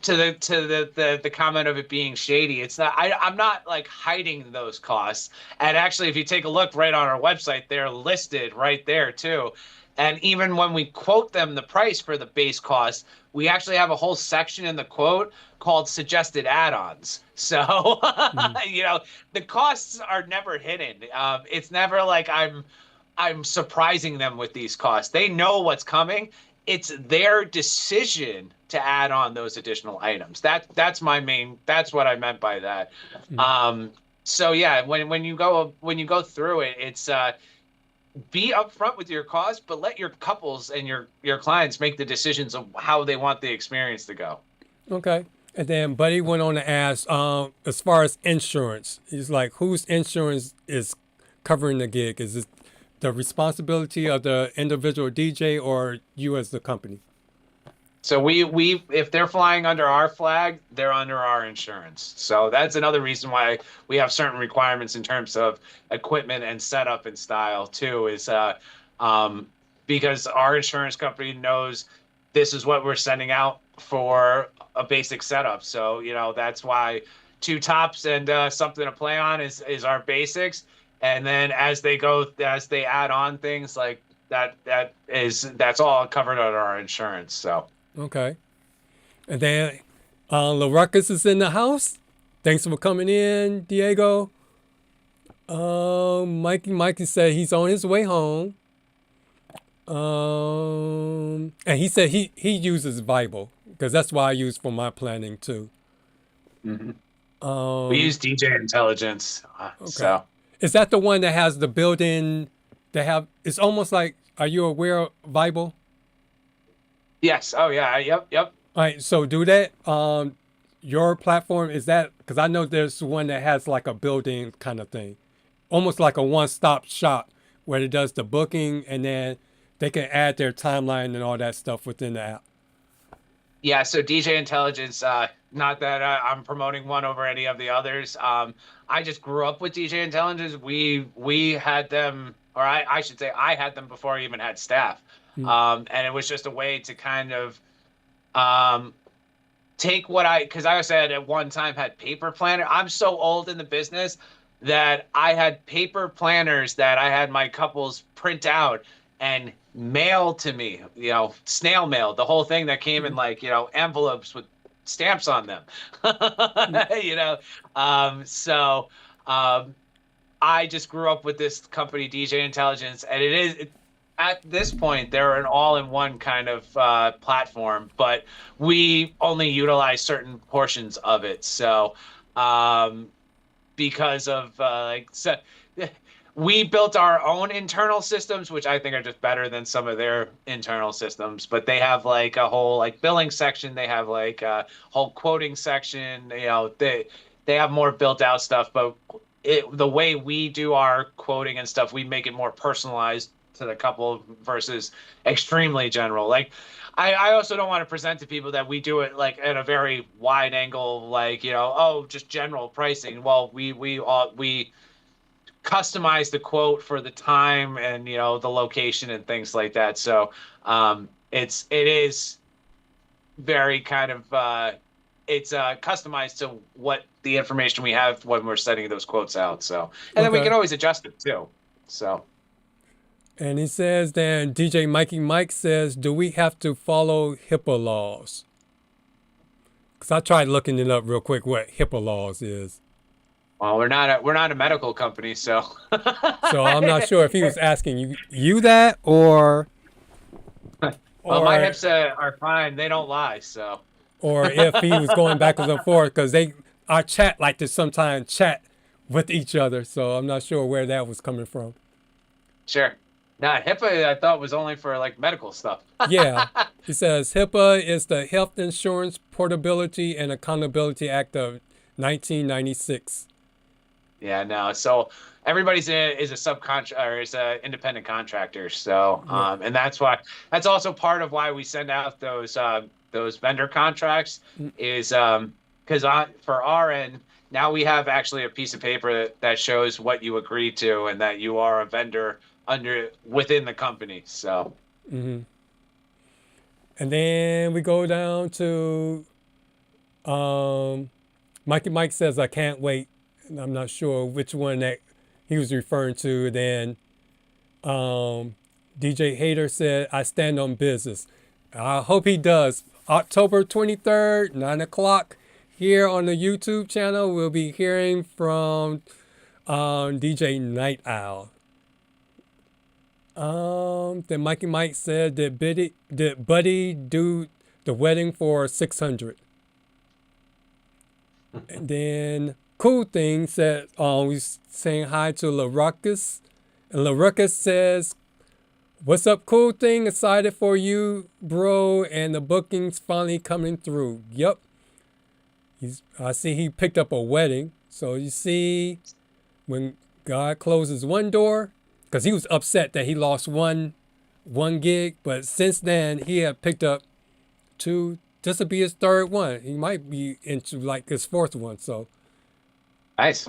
to the comment of it being shady, it's not. I'm not like hiding those costs. And actually, if you take a look right on our website, they're listed right there too. And even when we quote them the price for the base cost, we actually have a whole section in the quote called suggested add-ons. So, the costs are never hidden. It's never like I'm surprising them with these costs. They know what's coming. It's their decision to add on those additional items. That's what I meant by that. So yeah, when you go through it, it's be upfront with your costs, but let your couples and your clients make the decisions of how they want the experience to go. Okay. And then Buddy went on to ask, as far as insurance, he's like, whose insurance is covering the gig? Is it the responsibility of the individual DJ or you as the company? So we if they're flying under our flag, they're under our insurance. So that's another reason why we have certain requirements in terms of equipment and setup and style too, is because our insurance company knows this is what we're sending out for a basic setup. So, that's why 2 tops and something to play on is our basics. And then as they add on things like that's all covered under our insurance. So. Okay. And then LaRuckus is in the house. Thanks for coming in, Diego. Mikey said he's on his way home. And he said he uses Bible because that's what I use for my planning too. Mm-hmm. We use DJ Intelligence. Okay. So is that the one that has the built-in? It's almost like. Are you aware of Bible? Yes. Oh yeah. Yep. All right. So do that. Your platform is that, because I know there's one that has like a built-in kind of thing, almost like a one-stop shop where it does the booking and then they can add their timeline and all that stuff within the app. Yeah. So DJ Intelligence. Not that I'm promoting one over any of the others. I just grew up with DJ Intelligence. We had them, or I should say, I had them before I even had staff. And it was just a way to kind of take because I said at one time had paper planner. I'm so old in the business that I had paper planners that I had my couples print out and mail to me, snail mail, the whole thing that came in like, envelopes with stamps on them, So I just grew up with this company, DJ Intelligence, and at this point, they're an all-in-one kind of platform, but we only utilize certain portions of it. So, because of we built our own internal systems, which I think are just better than some of their internal systems. But they have like a whole like billing section. They have like a whole quoting section. They have more built-out stuff. But the way we do our quoting and stuff, we make it more personalized to the couple versus extremely general. Like I also don't want to present to people that we do it like at a very wide angle, like just general pricing. Well, we customize the quote for the time and the location and things like that. So it is very kind of it's customized to what the information we have when we're setting those quotes out. So and then we can always adjust it too. So. And he says, then DJ Mikey Mike says, do we have to follow HIPAA laws? Because I tried looking it up real quick what HIPAA laws is. Well, we're not a medical company, so. So I'm not sure if he was asking you that or. Well, my hips are fine; they don't lie. So. Or if he was going backwards and forth, because our chat like to sometimes chat with each other, so I'm not sure where that was coming from. Sure. Nah, HIPAA I thought was only for like medical stuff. Yeah. It says HIPAA is the Health Insurance Portability and Accountability Act of 1996. Yeah, no. So everybody's is a subcontract or is a independent contractor. So and that's also part of why we send out those vendor contracts is because for our end now we have actually a piece of paper that shows what you agree to and that you are a vendor within the company. So And then we go down to Mikey Mike says, I can't wait. And I'm not sure which one that he was referring to. Then DJ Hater said, I stand on business. I hope he does. October 23rd, 9 o'clock here on the YouTube channel. We'll be hearing from DJ Night Owl. Then Mikey Mike said, did Buddy do the wedding for 600? And then Cool Thing said, we saying hi to LaRuckus. And LaRuckus says, what's up, Cool Thing? Excited for you, bro. And the booking's finally coming through. Yep. I see he picked up a wedding. So you see, when God closes one door, because he was upset that he lost one gig, but since then he had picked up two. This will be his third one. He might be into like his fourth one. So nice.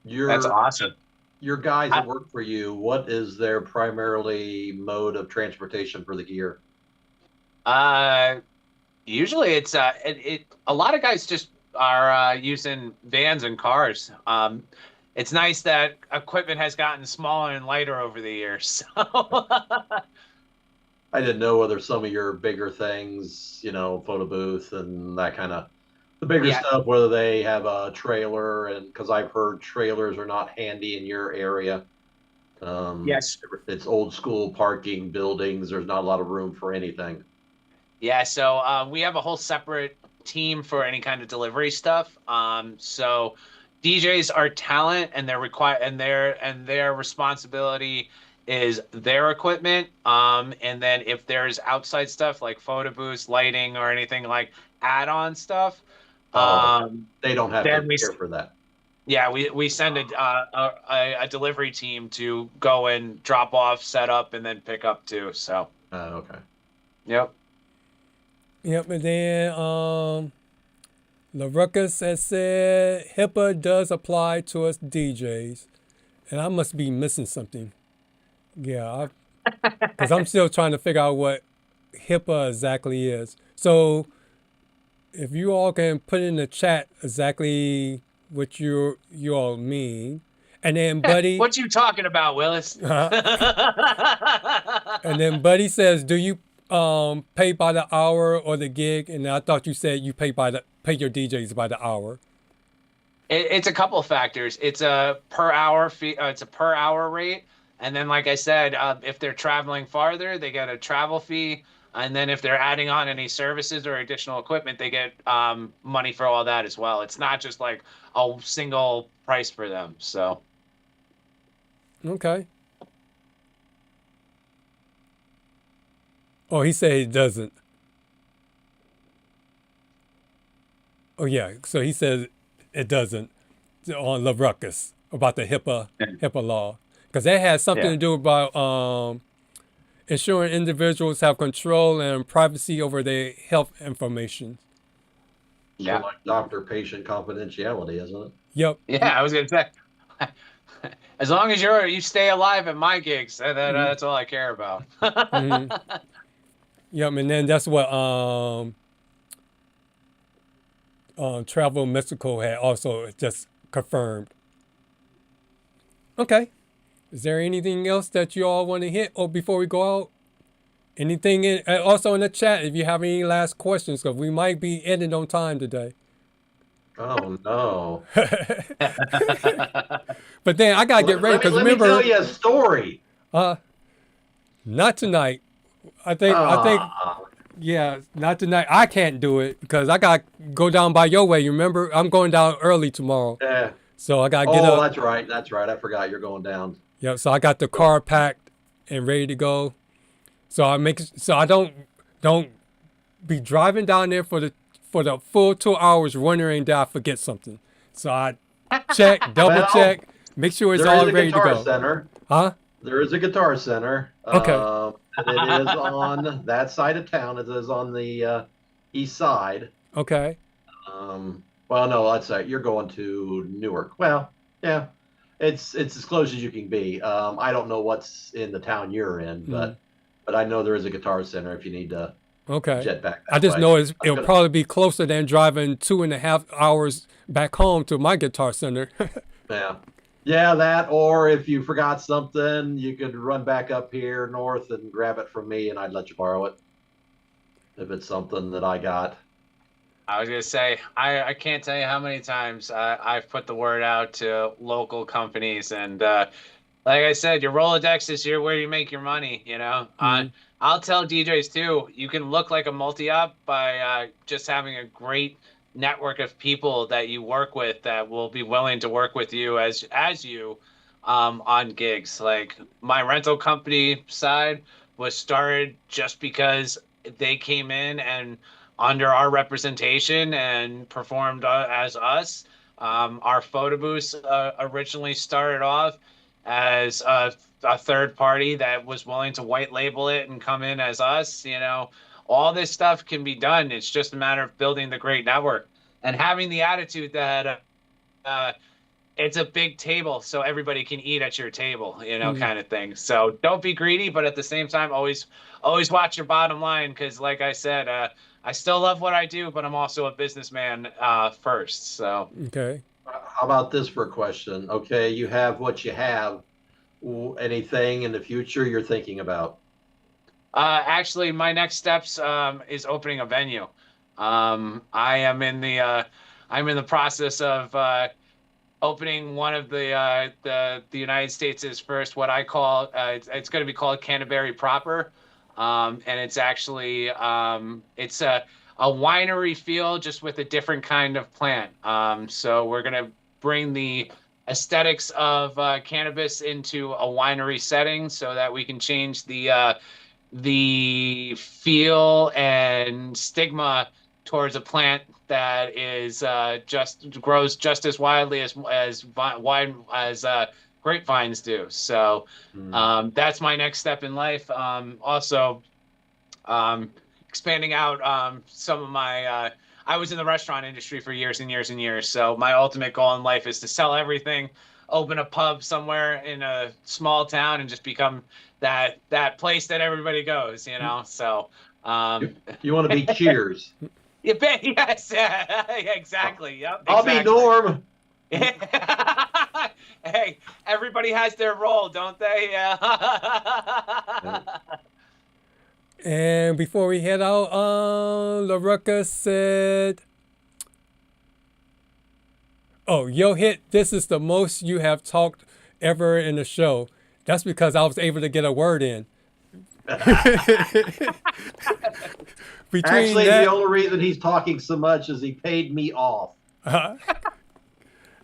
That's awesome. Your guys that work for you, what is their primarily mode of transportation for the gear? Usually it's a lot of guys just are using vans and cars. It's nice that equipment has gotten smaller and lighter over the years. So I didn't know whether some of your bigger things, photo booth and that kind of the bigger stuff, whether they have a trailer, and because I've heard trailers are not handy in your area. Yes, it's old school parking buildings. There's not a lot of room for anything. Yeah, so we have a whole separate team for any kind of delivery stuff. So DJs are talent, and their responsibility is their equipment. And then if there's outside stuff like photo booths, lighting, or anything like add-on stuff, they don't have to care for that. Yeah, we send a delivery team to go and drop off, set up, and then pick up too. So. Okay. Yep. Yep, and then LaRuckus has said HIPAA does apply to us DJs, and I must be missing something. Yeah, because I'm still trying to figure out what HIPAA exactly is. So if you all can put in the chat exactly what you all mean, and then Buddy, what you talking about, Willis? And then Buddy says, do you pay by the hour or the gig? And I thought you said you pay your DJs by the hour. It's a couple of factors. It's a per hour fee. It's a per hour rate. And then, like I said, if they're traveling farther, they get a travel fee. And then if they're adding on any services or additional equipment, they get money for all that as well. It's not just like a single price for them. So. Okay. Oh, he said he doesn't. Oh, yeah. So he says it doesn't on LaRuckus about the HIPAA law. Because that has something to do about ensuring individuals have control and privacy over their health information. Yeah. So like doctor-patient confidentiality, isn't it? Yep. Yeah, I was going to say. As long as you stay alive at my gigs, that's all I care about. Yep, and then that's what Travel Mexico had also just confirmed. Okay. Is there anything else that you all want to hit or before we go out? Anything also in the chat if you have any last questions, because we might be ending on time today. Oh no. But then I gotta get ready because remember. Let me tell you a story. Not tonight. I think yeah, not tonight. I can't do it because I got to go down by your way. You remember? I'm going down early tomorrow. Yeah. So I got to get up. Oh, that's right. I forgot you're going down. Yep. So I got the car packed and ready to go. So I don't be driving down there for the full 2 hours wondering that I forget something. So I check, double check, make sure it's all ready to go. Center. Huh? There is a guitar center. Okay. And it is on that side of town. It is on the east side. Okay. Well, no, let's say you're going to Newark. Well, yeah, it's as close as you can be. I don't know what's in the town you're in, but I know there is a guitar center if you need to jet back. I just know it'll probably be closer than driving 2.5 hours back home to my guitar center. Yeah, that, or if you forgot something, you could run back up here north and grab it from me, and I'd let you borrow it if it's something that I got. I was going to say, I can't tell you how many times I've put the word out to local companies. And like I said, your Rolodex is where you make your money, you know. I'll tell DJs, too, you can look like a multi-op by just having a great network of people that you work with that will be willing to work with you as you on gigs. Like my rental company side was started just because they came in and under our representation and performed as us. Our photo booths originally started off as a third party that was willing to white label it and come in as us. You know, all this stuff can be done. It's just a matter of building the great network and having the attitude that it's a big table so everybody can eat at your table, you know, kind of thing. So don't be greedy, but at the same time, always watch your bottom line. Because like I said, I still love what I do, but I'm also a businessman first. So okay. How about this for a question? Okay, you have what you have. Anything in the future you're thinking about? Actually, my next steps is opening a venue. I'm in the process of opening one of the United States' first, what I call it's going to be called Canterbury proper. And it's actually it's a winery feel just with a different kind of plant. So we're gonna bring the aesthetics of cannabis into a winery setting so that we can change the feel and stigma towards a plant that is grows just as widely as grapevines do. So that's my next step in life. Also expanding out some of my I was in the restaurant industry for years and years and years. So my ultimate goal in life is to sell everything, open a pub somewhere in a small town and just become that place that everybody goes, you know. So you want to be Cheers. Yes, exactly. Yep. I'll be Norm. Hey, everybody has their role, don't they? Yeah. And before we head out, LaRucka said, "Oh, yo, Hit, this is the most you have talked ever in the show. That's because I was able to get a word in." Actually, the only reason he's talking so much is he paid me off.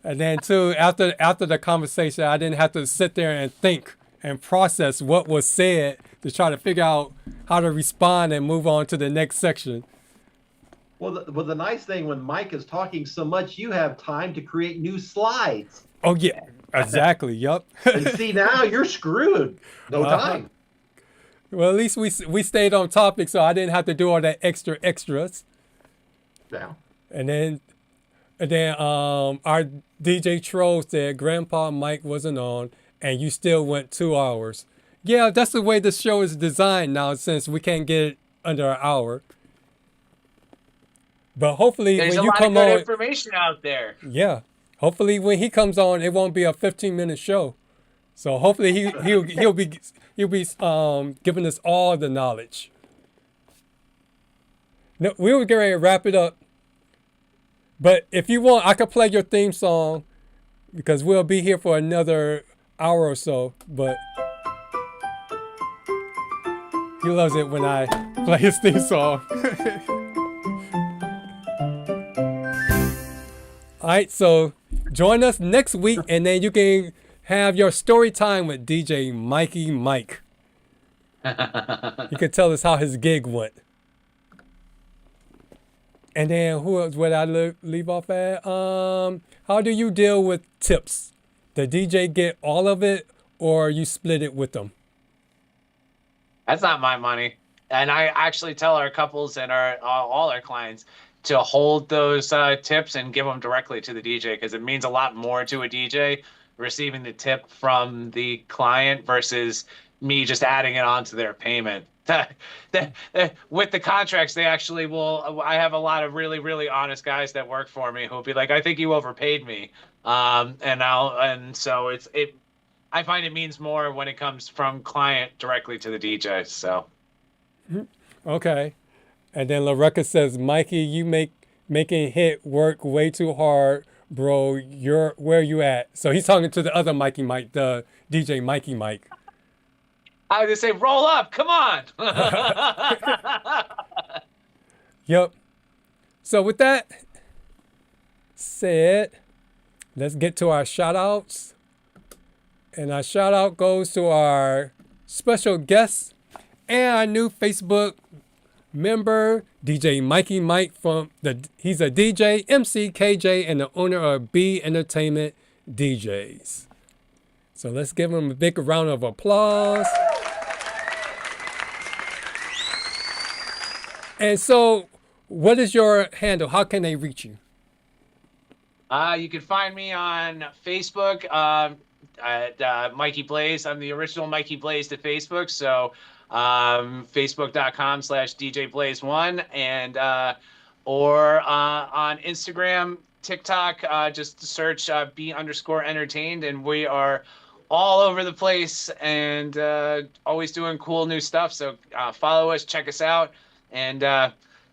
And then too, after the conversation, I didn't have to sit there and think and process what was said to try to figure out how to respond and move on to the next section. Well, the nice thing when Mike is talking so much, you have time to create new slides. Oh yeah, exactly. Yup. And see, now you're screwed. No time. Well, at least we stayed on topic, so I didn't have to do all that extras. Yeah. And then our DJ Troll said Grandpa Mike wasn't on, and you still went 2 hours. Yeah, that's the way the show is designed now, since we can't get it under an hour. But hopefully, there's when a you lot come of good on, information out there. Yeah, hopefully when he comes on, it won't be a 15-minute show. So hopefully he'll be giving us all the knowledge. No, we were getting ready to wrap it up. But if you want, I could play your theme song because we'll be here for another hour or so. But he loves it when I play his theme song. All right, so join us next week, and then you can have your story time with DJ Mikey Mike. You can tell us how his gig went. And then who else would I leave off at? How do you deal with tips? The DJ get all of it or you split it with them? That's not my money. And I actually tell our couples and all our clients to hold those tips and give them directly to the DJ, because it means a lot more to a DJ receiving the tip from the client versus me just adding it onto their payment. With the contracts, they actually will. I have a lot of really, really honest guys that work for me who'll be like, "I think you overpaid me," and so I find it means more when it comes from client directly to the DJ. So, okay. And then LaRucka says, "Mikey, you making hit work way too hard, bro. You're where you at?" So he's talking to the other Mikey Mike, the DJ Mikey Mike. I would just say, roll up, come on. Yep. So with that said, let's get to our shout outs. And our shout out goes to our special guest and our new Facebook member, DJ Mikey Mike he's a DJ, MC, KJ, and the owner of B Entertained DJs. So let's give him a big round of applause. And so, what is your handle? How can they reach you? You can find me on Facebook at Mikey Blaze. I'm the original Mikey Blaze to Facebook. So facebook.com/DJBlaze1 and or on Instagram, TikTok, just search B_entertained, and we are all over the place and always doing cool new stuff. So follow us, check us out. And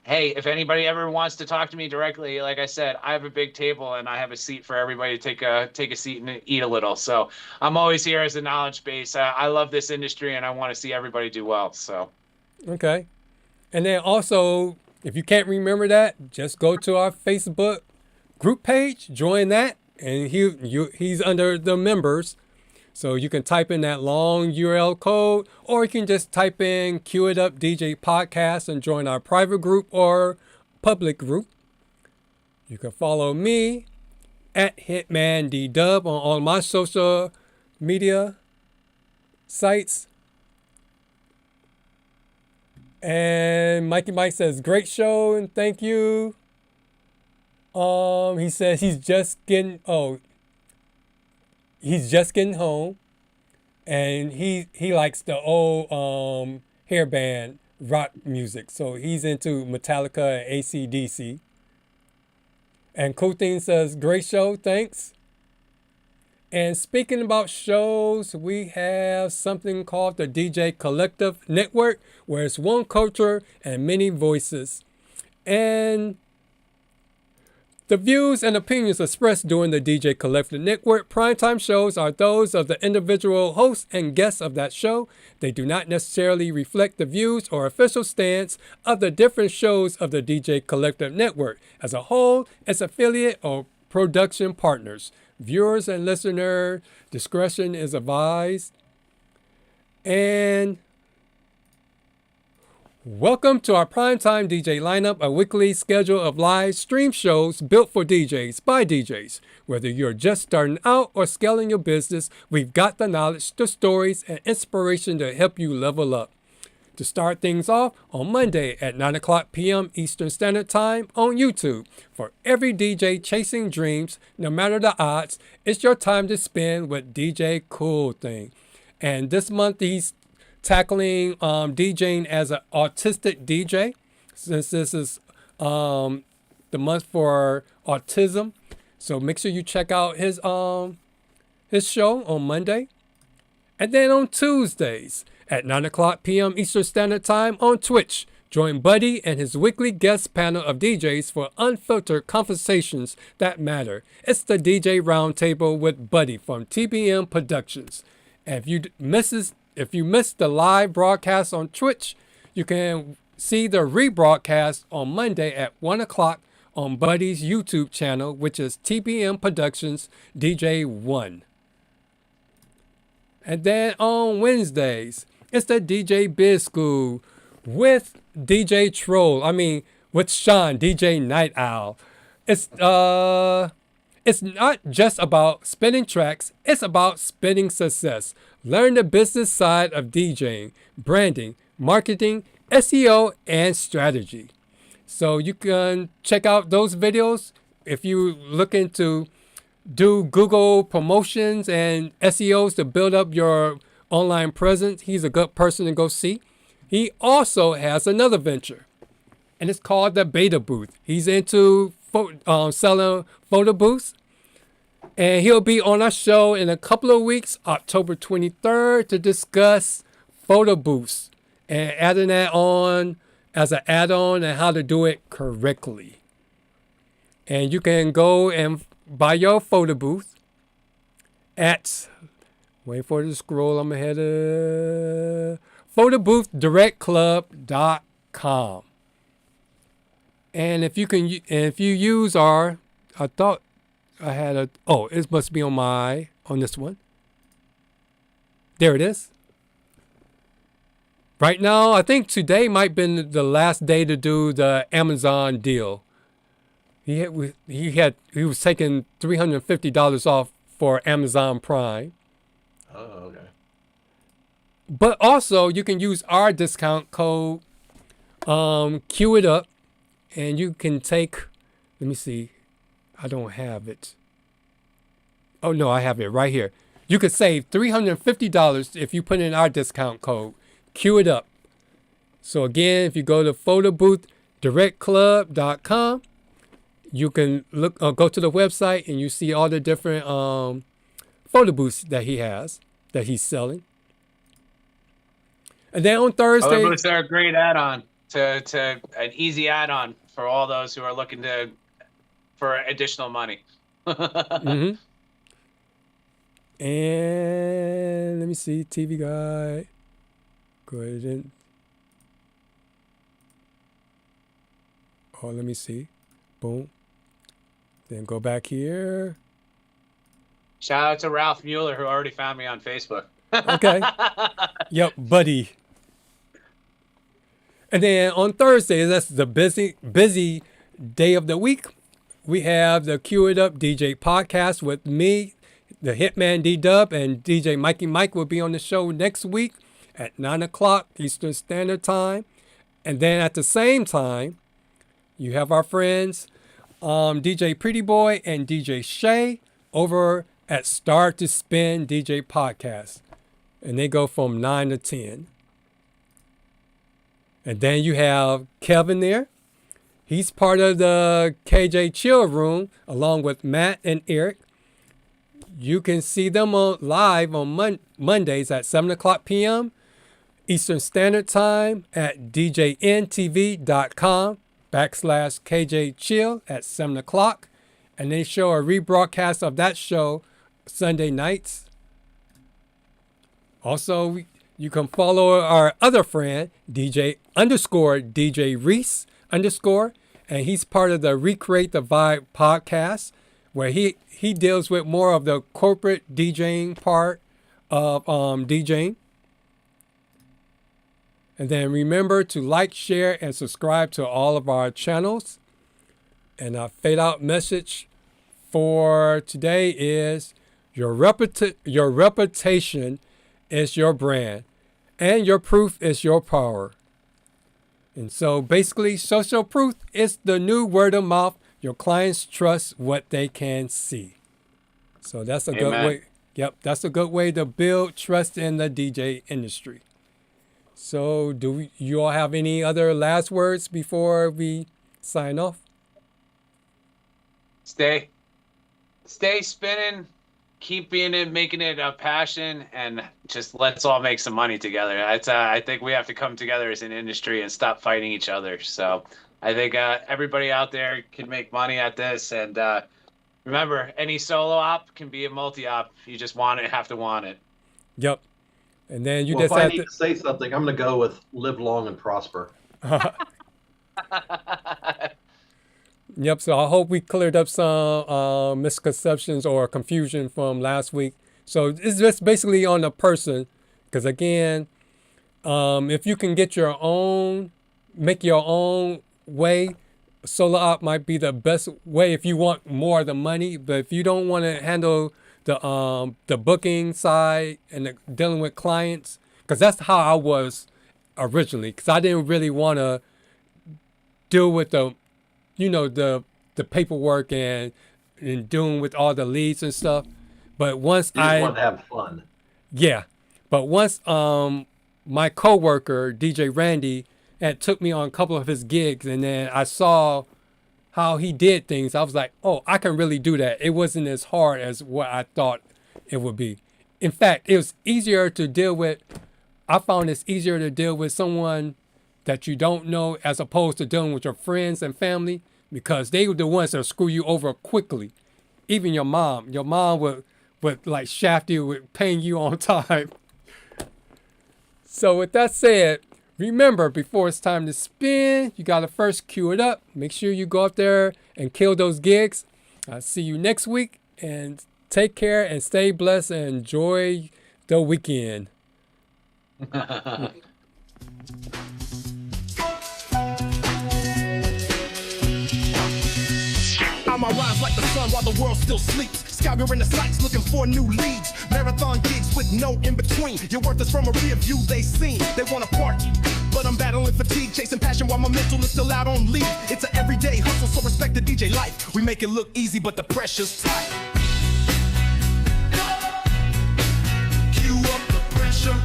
hey, if anybody ever wants to talk to me directly, like I said, I have a big table and I have a seat for everybody to take a seat and eat a little. So I'm always here as a knowledge base. I love this industry and I want to see everybody do well. So okay. And then also, if you can't remember that, just go to our Facebook group page, join that, and he's under the members. So you can type in that long URL code, or you can just type in Cue It Up DJ Podcast and join our private group or public group. You can follow me at HitmanDDub on all my social media sites. And Mikey Mike says, great show and thank you. He says he's just getting home, and he likes the old hair band rock music. So he's into Metallica and AC/DC. And Cool Thing says, great show, thanks. And speaking about shows, we have something called the DJ Collective Network, where it's one culture and many voices. And the views and opinions expressed during the DJ Collective Network primetime shows are those of the individual hosts and guests of that show. They do not necessarily reflect the views or official stance of the different shows of the DJ Collective Network as a whole, its affiliate, or production partners. Viewers and listener discretion is advised. And welcome to our Primetime DJ lineup, a weekly schedule of live stream shows built for DJs by DJs. Whether you're just starting out or scaling your business, we've got the knowledge, the stories, and inspiration to help you level up. To start things off, on Monday at 9 o'clock p.m. Eastern Standard Time on YouTube. For every DJ chasing dreams, no matter the odds, it's your time to spend with DJ Cool Thing. And this month he's tackling DJing as an autistic DJ, since this is the month for autism. So make sure you check out his show on Monday. And then on Tuesdays at 9 o'clock p.m. Eastern Standard Time on Twitch, join Buddy and his weekly guest panel of DJs for unfiltered conversations that matter. It's the DJ Roundtable with Buddy from TBM Productions. And if you missed the live broadcast on Twitch, you can see the rebroadcast on Monday at 1 o'clock on Buddy's YouTube channel, which is TBM Productions DJ 1. And then on Wednesdays, it's the DJ Biz School with DJ Troll. I mean, with Sean, DJ Night Owl. It's not just about spinning tracks. It's about spinning success. Learn the business side of DJing, branding, marketing, SEO, and strategy. So you can check out those videos if you looking to do Google promotions and SEOs to build up your online presence. He's a good person to go see. He also has another venture, and it's called the Beta Booth. He's into selling photo booths, and he'll be on our show in a couple of weeks, October 23rd, to discuss photo booths and adding that on as an add-on and how to do it correctly. And you can go and buy your photo booth at, wait for it to scroll, I'm ahead of, photoboothdirectclub.com. And if you use our, I thought I had it must be on this one. There it is. Right now, I think today might be the last day to do the Amazon deal. He was taking $350 off for Amazon Prime. Oh, okay. But also, you can use our discount code, Queue It Up, and you can take, let me see, I don't have it. Oh, no, I have it right here. You could save $350 if you put in our discount code, Queue It Up. So again, if you go to photoboothdirectclub.com, you can go to the website and you see all the different photo booths that he's selling. And then on Thursday, photo booths are a great add-on to an easy add-on for all those who are looking for additional money. mm-hmm. And let me see, TV Guide. Go ahead and. Oh, let me see. Boom. Then go back here. Shout out to Ralph Mueller, who already found me on Facebook. Okay. Yep, buddy. And then on Thursday, that's the busy day of the week. We have the Queue It Up DJ podcast with me, the HitmanDDub, and DJ Mikey Mike will be on the show next week at 9 o'clock Eastern Standard Time. And then at the same time, you have our friends, DJ Pretty Boy and DJ Shay over at Start to Spin DJ Podcast. And they go from 9 to 10. And then you have Kevin there. He's part of the KJ Chill Room along with Matt and Eric. You can see them live on Mondays at 7 o'clock p.m. Eastern Standard Time at djntv.com/KJ Chill at 7 o'clock. And they show a rebroadcast of that show Sunday nights. Also, you can follow our other friend, DJ Reese _, and he's part of the Recreate the Vibe podcast, where he deals with more of the corporate DJing part of DJing. And then remember to like, share, and subscribe to all of our channels. And our fade out message for today is your reputation is your brand, and your proof is your power. And so basically, social proof is the new word of mouth. Your clients trust what they can see. So that's a good way. Yep, that's a good way to build trust in the DJ industry. So do you all have any other last words before we sign off? Stay spinning. Keep being it, making it a passion, and just let's all make some money together. I think we have to come together as an industry and stop fighting each other. So I think everybody out there can make money at this. And remember, any solo op can be a multi-op. You just have to want it. Yep. And then if I need to say something, I'm going to go with live long and prosper. Yep, so I hope we cleared up some misconceptions or confusion from last week. So it's just basically on the person, because again, if you can get your own, make your own way, solo op might be the best way if you want more of the money. But if you don't want to handle the booking side and dealing with clients, because that's how I was originally, because I didn't really want to deal with the paperwork and doing with all the leads and stuff. But once You just want to have fun. yeah, but once my coworker DJ Randy had took me on a couple of his gigs, and then I saw how he did things, I was like, oh, I can really do that. It wasn't as hard as what I thought it would be. In fact, it was easier to deal with. I found it's easier to deal with someone that you don't know as opposed to dealing with your friends and family, because they were the ones that screw you over quickly. Even your mom would like shaft you with paying you on time. So with that said, remember, before it's time to spin, you got to first cue it up. Make sure you go up there and kill those gigs. I'll see you next week, and take care and stay blessed and enjoy the weekend. I'ma rise like the sun while the world still sleeps. Scouring the sights looking for new leads. Marathon gigs with no in-between. Your worth is from a rear view they seen. They want to party, but I'm battling fatigue. Chasing passion while my mental is still out on leave. It's an everyday hustle, so respect the DJ life. We make it look easy, but the pressure's tight. Cue up the pressure.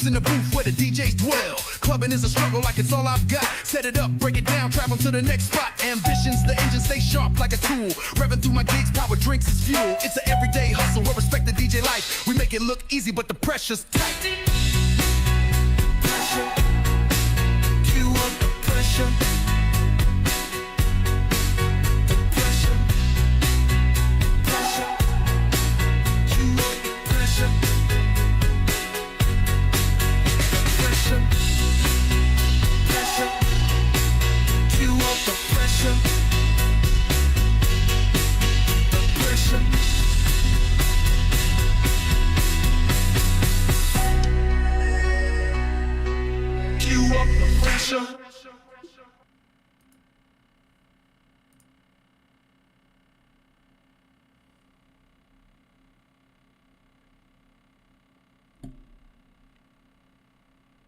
In the booth where the DJs dwell. Clubbing is a struggle like it's all I've got. Set it up, break it down, travel to the next spot. Ambitions, the engine stay sharp like a tool. Revving through my gigs, power drinks is fuel. It's an everyday hustle, we respect the DJ life. We make it look easy, but the pressure's tight. Pressure. Cue up the pressure. Cue up the pressure.